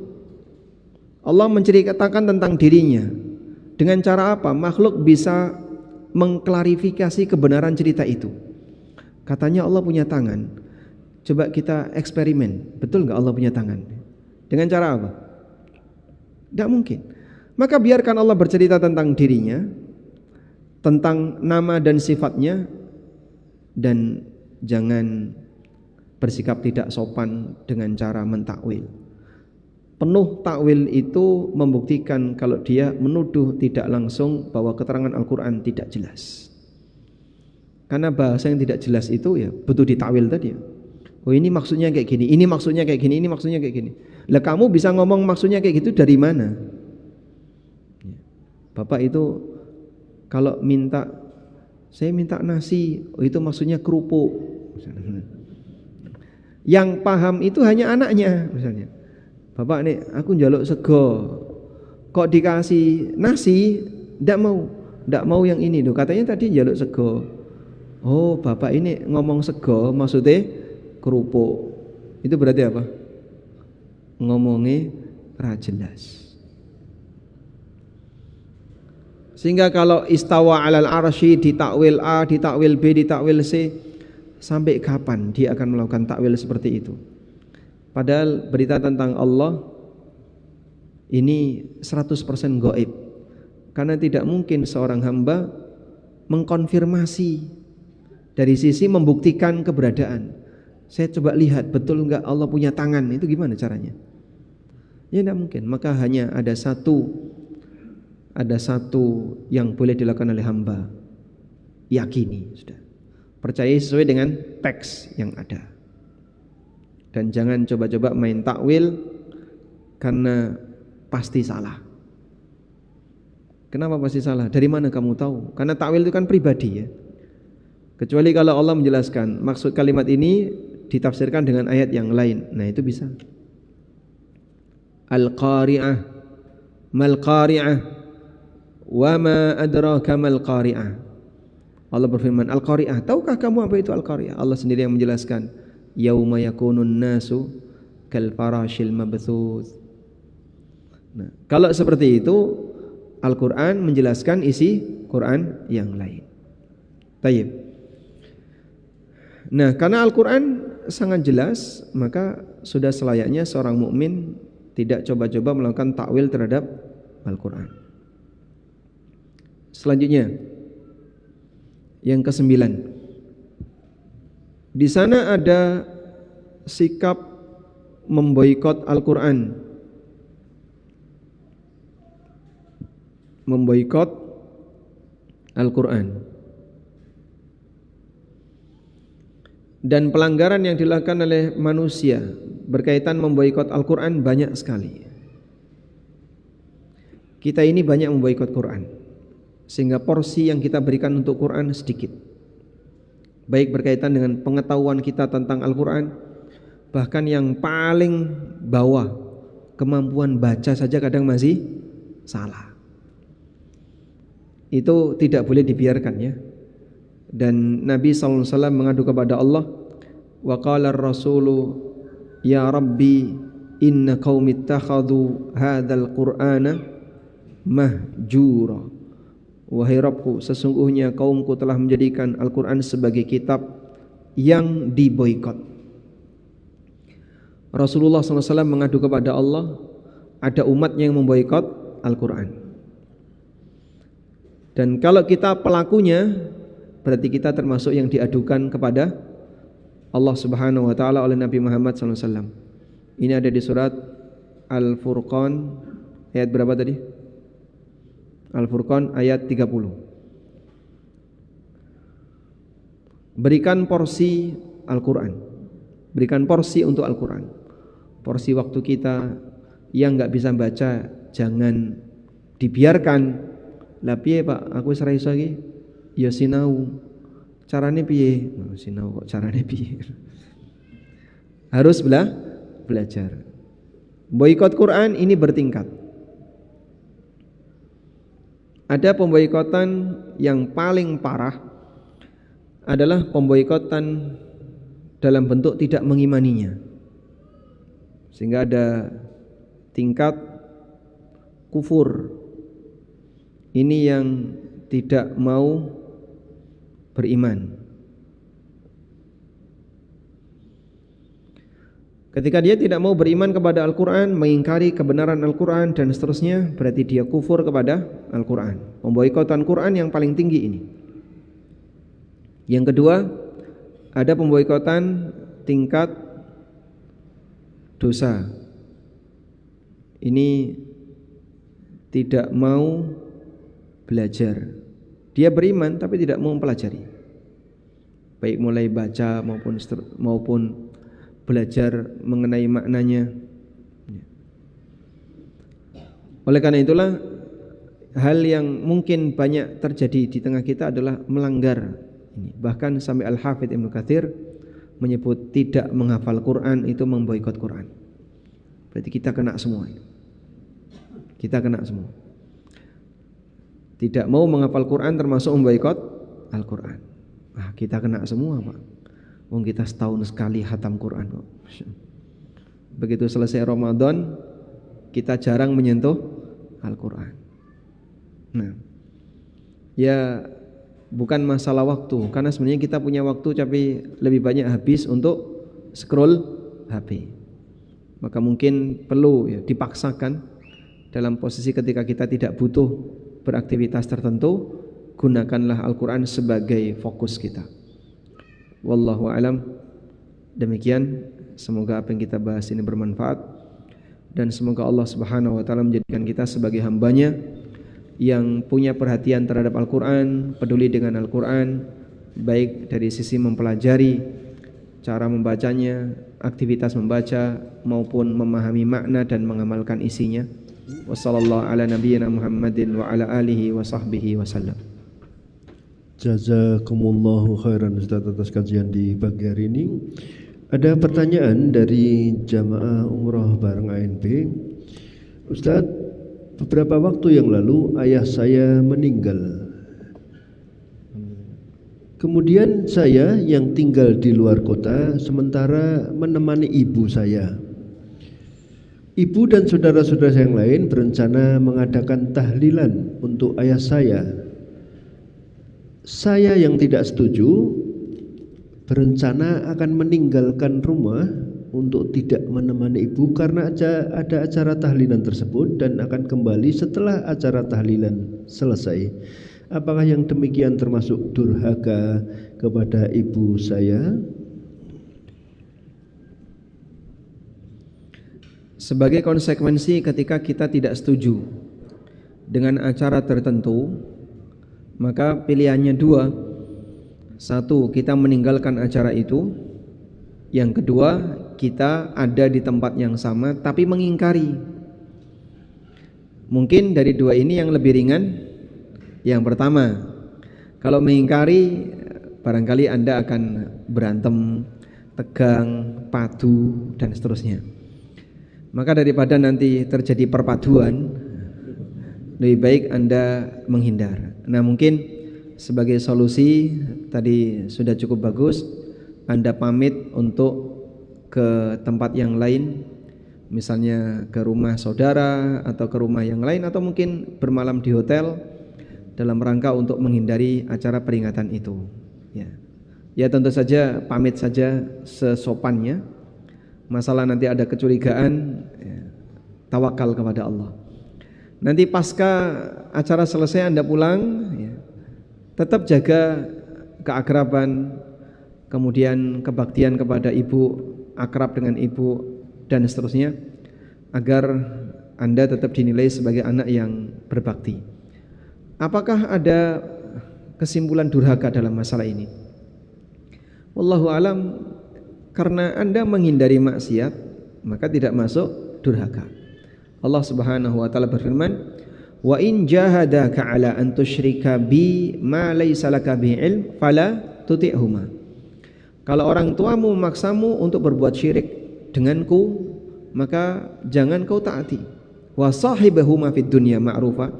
Allah menceritakan tentang dirinya. Dengan cara apa? Makhluk bisa mengklarifikasi kebenaran cerita itu. Katanya Allah punya tangan. Coba kita eksperimen. Betul nggak Allah punya tangan? Dengan cara apa? Tidak mungkin. Maka biarkan Allah bercerita tentang dirinya, tentang nama dan sifatnya, dan jangan bersikap tidak sopan dengan cara mentakwil. Penuh takwil itu membuktikan kalau dia menuduh tidak langsung bahwa keterangan Al-Quran tidak jelas. Karena bahasa yang tidak jelas itu ya butuh ditakwil tadi. Oh, ini maksudnya kayak gini, ini maksudnya kayak gini, ini maksudnya kayak gini. Lah kamu bisa ngomong maksudnya kayak gitu dari mana? Bapak itu kalau saya minta nasi, oh itu maksudnya kerupuk. Yang paham itu hanya anaknya misalnya. Bapak nih, aku njaluk sego, kok dikasih nasi, ndak mau yang ini loh. Katanya tadi njaluk sego. Oh, bapak ini ngomong sego, maksudnya kerupuk. Itu berarti apa? Ngomongnya ra jelas. Sehingga kalau istawa alal arsy ditakwil A, ditakwil B, ditakwil C, sampai kapan dia akan melakukan takwil seperti itu? Padahal berita tentang Allah ini 100% gaib. Karena tidak mungkin seorang hamba mengkonfirmasi dari sisi membuktikan keberadaan. Saya coba lihat betul enggak Allah punya tangan, itu gimana caranya? Ya tidak mungkin. Maka hanya ada satu yang boleh dilakukan oleh hamba, yakini sudah, percaya sesuai dengan teks yang ada, dan jangan coba-coba main takwil karena pasti salah. Kenapa pasti salah? Dari mana kamu tahu? Karena takwil itu kan pribadi ya. Kecuali kalau Allah menjelaskan maksud kalimat ini ditafsirkan dengan ayat yang lain, nah itu bisa. Al-Qari'ah, mal Qari'ah, wa ma adraka mal Qari'ah. Allah berfirman Al-Qari'ah, tahukah kamu apa itu Al-Qari'ah? Allah sendiri yang menjelaskan, yauma yakunun nasu kal farashil mabthuth. Nah, kalau seperti itu Al-Qur'an menjelaskan isi Quran yang lain. Tayyib. Nah, karena Al-Quran sangat jelas, maka sudah selayaknya seorang mukmin tidak coba-coba melakukan takwil terhadap Al-Quran. Selanjutnya, yang ke-9, di sana ada sikap memboikot Al-Quran, memboikot Al-Quran. Dan pelanggaran yang dilakukan oleh manusia berkaitan memboikot Al-Quran banyak sekali. Kita ini banyak memboikot Quran, sehingga porsi yang kita berikan untuk Quran sedikit. Baik berkaitan dengan pengetahuan kita tentang Al-Quran, bahkan yang paling bawah, kemampuan baca saja kadang masih salah. Itu tidak boleh dibiarkan ya. Dan Nabi SAW mengadu kepada Allah, wa qala ar-rasulu ya rabbi inna qaumi ittakhadhu hadzal qur'ana mahjura. Wahai Rabbku, sesungguhnya kaumku telah menjadikan Al-Quran sebagai kitab yang diboikot. Rasulullah SAW mengadu kepada Allah, ada umatnya yang memboikot Al-Quran. Dan kalau kita pelakunya, berarti kita termasuk yang diadukan kepada Allah Subhanahu wa taala oleh Nabi Muhammad SAW. Ini ada di surat Al-Furqan ayat berapa tadi? Al-Furqan ayat 30. Berikan porsi Al-Quran. Berikan porsi untuk Al-Quran. Porsi waktu kita yang enggak bisa baca jangan dibiarkan. Lah piye Pak, aku wis ra iso iki. Ya sinau. Carane piye? Sinau kok carane piye? Harus belajar. Boikot Quran ini bertingkat. Ada pemboikotan yang paling parah adalah pemboikotan dalam bentuk tidak mengimaninya. Sehingga ada tingkat kufur. Ini yang tidak mau beriman. Ketika dia tidak mau beriman kepada Al-Quran, mengingkari kebenaran Al-Quran dan seterusnya, berarti dia kufur kepada Al-Quran. Pemboikotan Quran yang paling tinggi ini. Yang kedua, ada pemboikotan tingkat dosa. Ini tidak mau belajar. Dia beriman tapi tidak mau mempelajari. Baik mulai baca maupun belajar mengenai maknanya. Oleh karena itulah hal yang mungkin banyak terjadi di tengah kita adalah melanggar ini. Bahkan sampai Al-Hafidz Ibnu Katsir menyebut tidak menghafal Quran itu memboikot Quran. Berarti kita kena semua. Kita kena semua. Tidak mau menghafal Quran termasuk memboikot Al-Quran. Kita kena semua Pak. Wong kita setahun sekali khatam Quran kok. Begitu selesai Ramadan kita jarang menyentuh Al-Quran. Nah, ya bukan masalah waktu, karena sebenarnya kita punya waktu tapi lebih banyak habis untuk scroll HP. Maka mungkin perlu ya dipaksakan dalam posisi ketika kita tidak butuh beraktivitas tertentu, gunakanlah Al-Quran sebagai fokus kita. Wallahu alam. Demikian, semoga apa yang kita bahas ini bermanfaat dan semoga Allah Subhanahu wa taala menjadikan kita sebagai hambanya yang punya perhatian terhadap Al-Quran, peduli dengan Al-Quran, baik dari sisi mempelajari, cara membacanya, aktivitas membaca maupun memahami makna dan mengamalkan isinya. Wassallallahu ala nabiyyina Muhammadin wa ala alihi wa sahbihi wasallam. Jazakumullahu khairan Ustaz atas kajian di pagi hari ini. Ada pertanyaan dari jamaah umrah bareng ANP. Ustaz, beberapa waktu yang lalu ayah saya meninggal. Kemudian saya yang tinggal di luar kota sementara menemani ibu saya. Ibu dan saudara-saudara yang lain berencana mengadakan tahlilan untuk ayah saya. Saya yang tidak setuju berencana akan meninggalkan rumah untuk tidak menemani ibu karena ada acara tahlilan tersebut dan akan kembali setelah acara tahlilan selesai. Apakah yang demikian termasuk durhaka kepada ibu saya? Sebagai konsekuensi ketika kita tidak setuju dengan acara tertentu, maka pilihannya dua. Satu, kita meninggalkan acara itu. Yang kedua, kita ada di tempat yang sama tapi mengingkari. Mungkin dari dua ini yang lebih ringan. Yang pertama, kalau mengingkari barangkali Anda akan berantem, tegang, padu dan seterusnya. Maka daripada nanti terjadi perpaduan, lebih baik Anda menghindar. Nah, mungkin sebagai solusi tadi sudah cukup bagus, Anda pamit untuk ke tempat yang lain, misalnya ke rumah saudara atau ke rumah yang lain, atau mungkin bermalam di hotel dalam rangka untuk menghindari acara peringatan itu. Ya tentu saja pamit saja sesopannya. Masalah nanti ada kecurigaan, tawakal kepada Allah. Nanti pasca acara selesai Anda pulang, tetap jaga keakraban, kemudian kebaktian kepada ibu, akrab dengan ibu, dan seterusnya, agar Anda tetap dinilai sebagai anak yang berbakti. Apakah ada kesimpulan durhaka dalam masalah ini? Wallahu alam, karena Anda menghindari maksiat, maka tidak masuk durhaka. Allah Subhanahu wa taala berfirman, "Wa in jahadaka 'ala an tusyrika bi ma laysa laka bi ilm fala tuti'huma." Kalau orang tuamu memaksamu untuk berbuat syirik denganku, maka jangan kau taati. Wa sahibahuma fid dunya ma'rufa,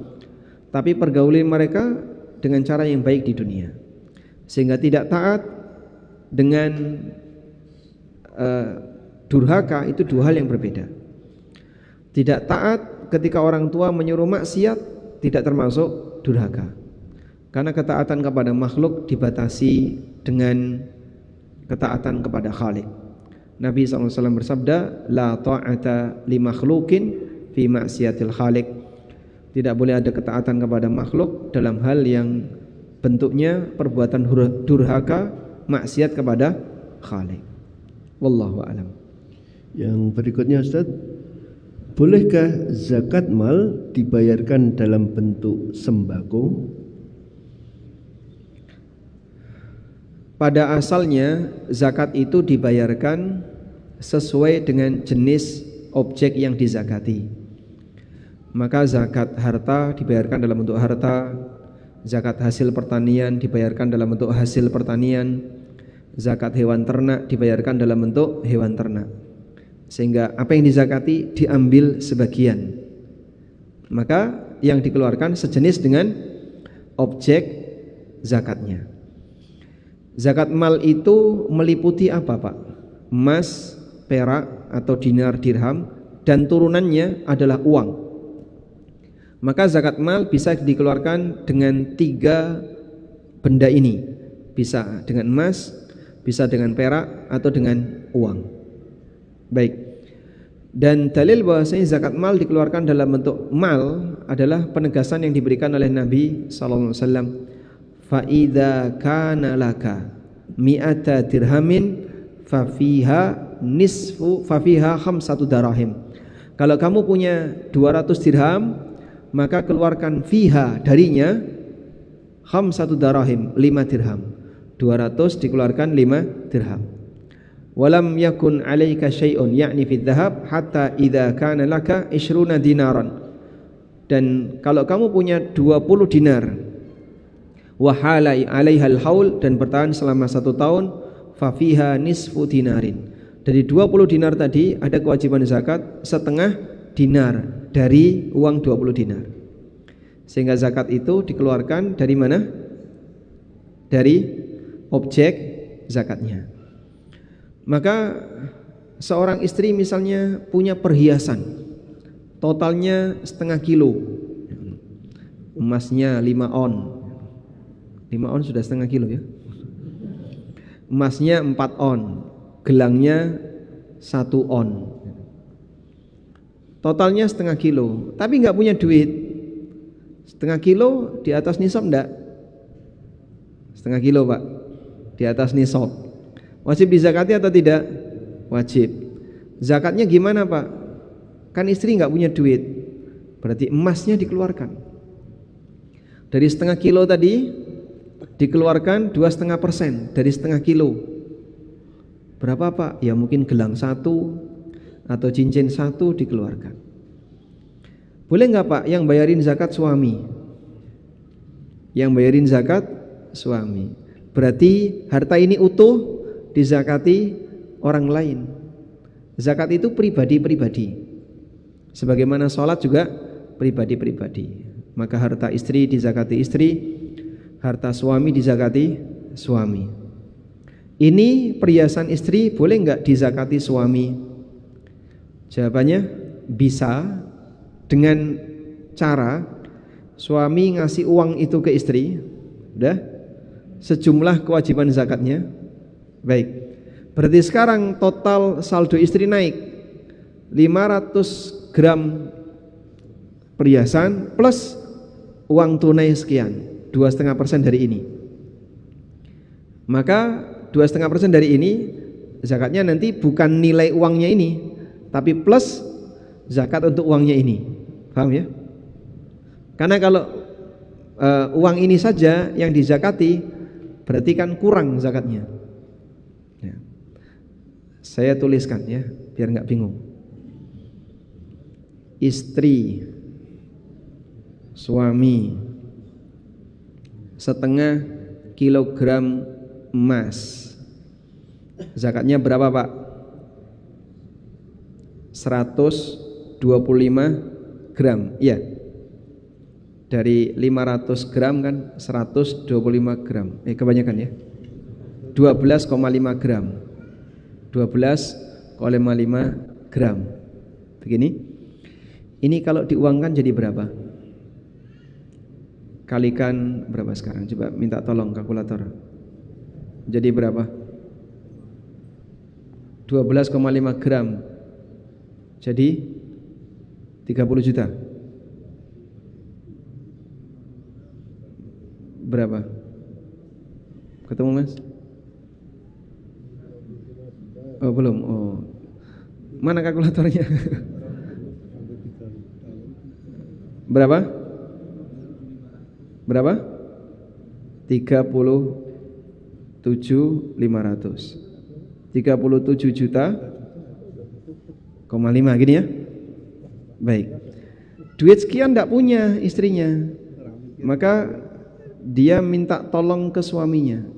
tapi pergauli mereka dengan cara yang baik di dunia. Sehingga tidak taat dengan durhaka itu dua hal yang berbeda. Tidak taat ketika orang tua menyuruh maksiat tidak termasuk durhaka, karena ketaatan kepada makhluk dibatasi dengan ketaatan kepada Khalik. Nabi SAW bersabda, la ta'ata li makhlukin fi maksiatil Khalik. Tidak boleh ada ketaatan kepada makhluk dalam hal yang bentuknya perbuatan durhaka, maksiat kepada Khalik. Wallahu a'lam. Yang berikutnya Ustaz, bolehkah zakat mal dibayarkan dalam bentuk sembako? Pada asalnya zakat itu dibayarkan sesuai dengan jenis objek yang dizakati. Maka zakat harta dibayarkan dalam bentuk harta, zakat hasil pertanian dibayarkan dalam bentuk hasil pertanian, zakat hewan ternak dibayarkan dalam bentuk hewan ternak. Sehingga apa yang dizakati diambil sebagian, maka yang dikeluarkan sejenis dengan objek zakatnya. Zakat mal itu meliputi apa Pak? Emas, perak atau dinar, dirham, dan turunannya adalah uang. Maka zakat mal bisa dikeluarkan dengan 3 benda ini. Bisa dengan emas, bisa dengan perak, atau dengan uang. Baik. Dan dalil bahwasanya zakat mal dikeluarkan dalam bentuk mal adalah penegasan yang diberikan oleh Nabi sallallahu alaihi wasallam, fa idza kana laka mi'ata dirhamin fa fiha nisfu fa fiha khamsatu darahim. Kalau kamu punya 200 dirham, maka keluarkan fiha darinya khamsatu darahim, 5 dirham. 200 dikeluarkan 5 dirham. Walam yakun 'alaika syai'un ya'ni fid dhahab hatta idza kana laka 20 dinaran. Dan kalau kamu punya 20 dinar, wa hala 'alaiha al-haul, dan bertahan selama 1 tahun, fa fiha nisfu dinarin. Dari 20 dinar tadi ada kewajiban zakat setengah dinar dari uang 20 dinar. Sehingga zakat itu dikeluarkan dari mana? Dari objek zakatnya. Maka seorang istri misalnya punya perhiasan totalnya setengah kilo, emasnya 5 on. 5 on sudah setengah kilo ya. Emasnya 4 on, gelangnya 1 on. Totalnya setengah kilo, tapi nggak punya duit. Setengah kilo di atas nisab enggak? Setengah kilo Pak, di atas nisab. Wajib dizakati atau tidak? Wajib. Zakatnya gimana Pak? Kan istri nggak punya duit, berarti emasnya dikeluarkan. Dari setengah kilo tadi dikeluarkan 2,5% dari setengah kilo. Berapa Pak? Ya mungkin gelang 1 atau cincin 1 dikeluarkan. Boleh nggak Pak yang bayarin zakat suami? Yang bayarin zakat suami. Berarti harta ini utuh dizakati orang lain. Zakat itu pribadi-pribadi, sebagaimana sholat juga pribadi-pribadi. Maka harta istri dizakati istri, harta suami dizakati suami. Ini perhiasan istri boleh nggak dizakati suami? Jawabannya bisa, dengan cara suami ngasih uang itu ke istri, udah sejumlah kewajiban zakatnya. Baik, berarti sekarang total saldo istri naik 500 gram perhiasan plus uang tunai sekian, 2,5% dari ini. Maka 2,5% dari ini zakatnya nanti bukan nilai uangnya ini, tapi plus zakat untuk uangnya ini. Paham ya? Karena kalau uang ini saja yang dizakati, berarti kan kurang zakatnya ya. Saya tuliskan ya biar nggak bingung. Istri, suami, setengah kilogram emas, zakatnya berapa Pak? 125 gram. Iya. Dari 500 gram kan 125 gram. Kebanyakan ya. 12,5 gram. 12,5 gram. Begini. Ini kalau diuangkan jadi berapa? Kalikan berapa sekarang? Coba minta tolong kalkulator. Jadi berapa? 12,5 gram. Jadi 30 juta. Berapa? Ketemu Mas? Oh belum. Oh. Mana kalkulatornya? Berapa? Berapa? 37.500. 37 juta, 5 gini ya. Baik. Duit sekian enggak punya istrinya. Maka dia minta tolong ke suaminya.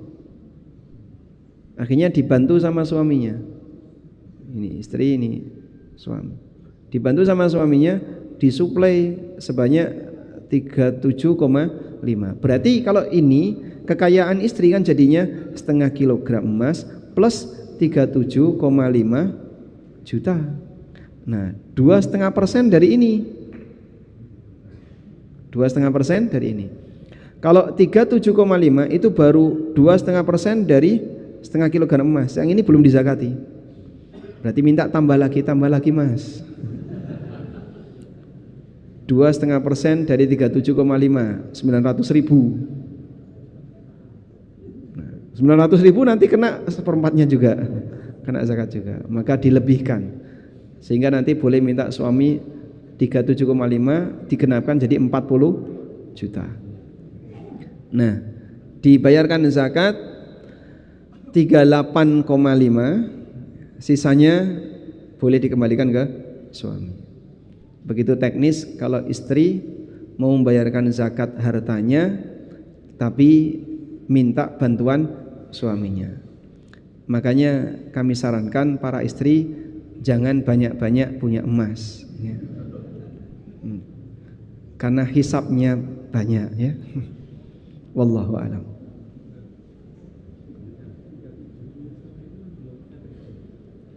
Akhirnya dibantu sama suaminya. Ini istri, ini suami. Dibantu sama suaminya, disuplai sebanyak 37,5. Berarti kalau ini kekayaan istri kan jadinya setengah kilogram emas plus 37,5 juta. Nah, 2,5% dari ini. 2,5% dari ini. Kalau 37,5 itu baru 2,5% dari setengah kilogram emas. Yang ini belum dizakati. Berarti minta tambah lagi Mas. 2,5% dari 37,5, 900.000. 900.000 nanti kena seperempatnya juga, kena zakat juga. Maka dilebihkan, sehingga nanti boleh minta suami 37,5 digenapkan jadi 40 juta. Nah, dibayarkan zakat 38,5, sisanya boleh dikembalikan ke suami. Begitu teknis kalau istri mau membayarkan zakat hartanya tapi minta bantuan suaminya. Makanya kami sarankan para istri jangan banyak-banyak punya emas ya. Karena hisapnya banyak ya. Wallahu a'lam.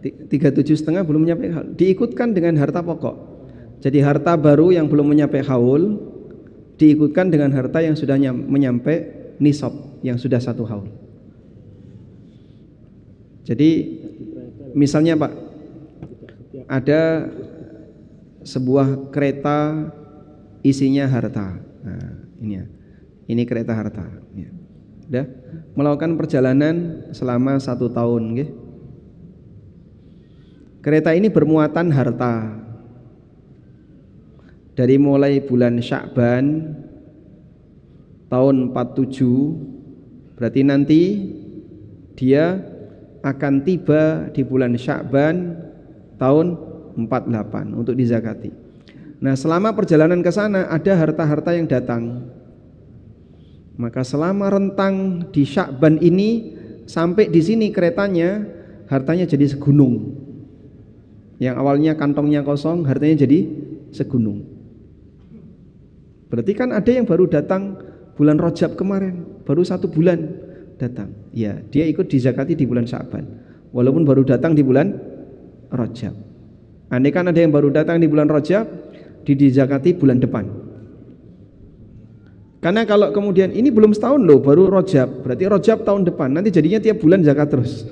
37,5 belum nyampe, diikutkan dengan harta pokok. Jadi harta baru yang belum menyampai haul diikutkan dengan harta yang sudah menyampai nisab yang sudah 1 haul. Jadi misalnya Pak, ada sebuah kereta isinya harta. Nah, ini kereta harta. Ya. Udah melakukan perjalanan selama 1 tahun, nggih. Kereta ini bermuatan harta. Dari mulai bulan Sya'ban tahun 47, berarti nanti dia akan tiba di bulan Sya'ban tahun 48 untuk dizakati. Nah, selama perjalanan ke sana ada harta-harta yang datang. Maka selama rentang di Sya'ban ini sampai di sini keretanya, hartanya jadi segunung. Yang awalnya kantongnya kosong, hartanya jadi segunung. Berarti kan ada yang baru datang bulan Rajab kemarin, baru 1 bulan datang. Ya, dia ikut dizakati di bulan Sya'ban, walaupun baru datang di bulan Rajab. Andai kan ada yang baru datang di bulan Rajab, dizakati bulan depan. Karena kalau kemudian ini belum setahun loh, baru Rajab, berarti Rajab tahun depan, nanti jadinya tiap bulan zakat terus.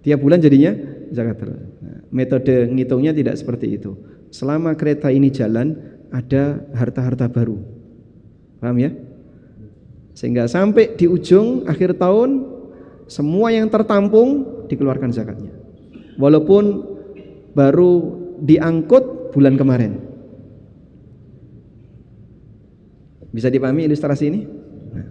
Tiap bulan jadinya zakat terus. Nah, metode ngitungnya tidak seperti itu. Selama kereta ini jalan, ada harta-harta baru. Paham ya? Sehingga sampai di ujung akhir tahun semua yang tertampung dikeluarkan zakatnya. Walaupun baru diangkut bulan kemarin. Bisa dipahami ilustrasi ini? Nah.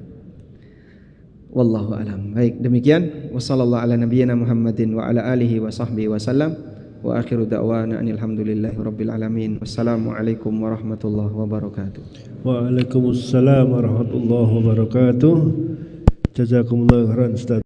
Wallahu alam. Baik, demikian. Wassallallahu ala nabiyyina Muhammadin wa ala alihi wa sahbihi wasallam. Wa akhiru da'wana alhamdulillahi rabbil alamin. Wassalamualaikum warahmatullahi wabarakatuh. Waalaikumsalam warahmatullahi wabarakatuh. Jazakumullah khairan Ustaz.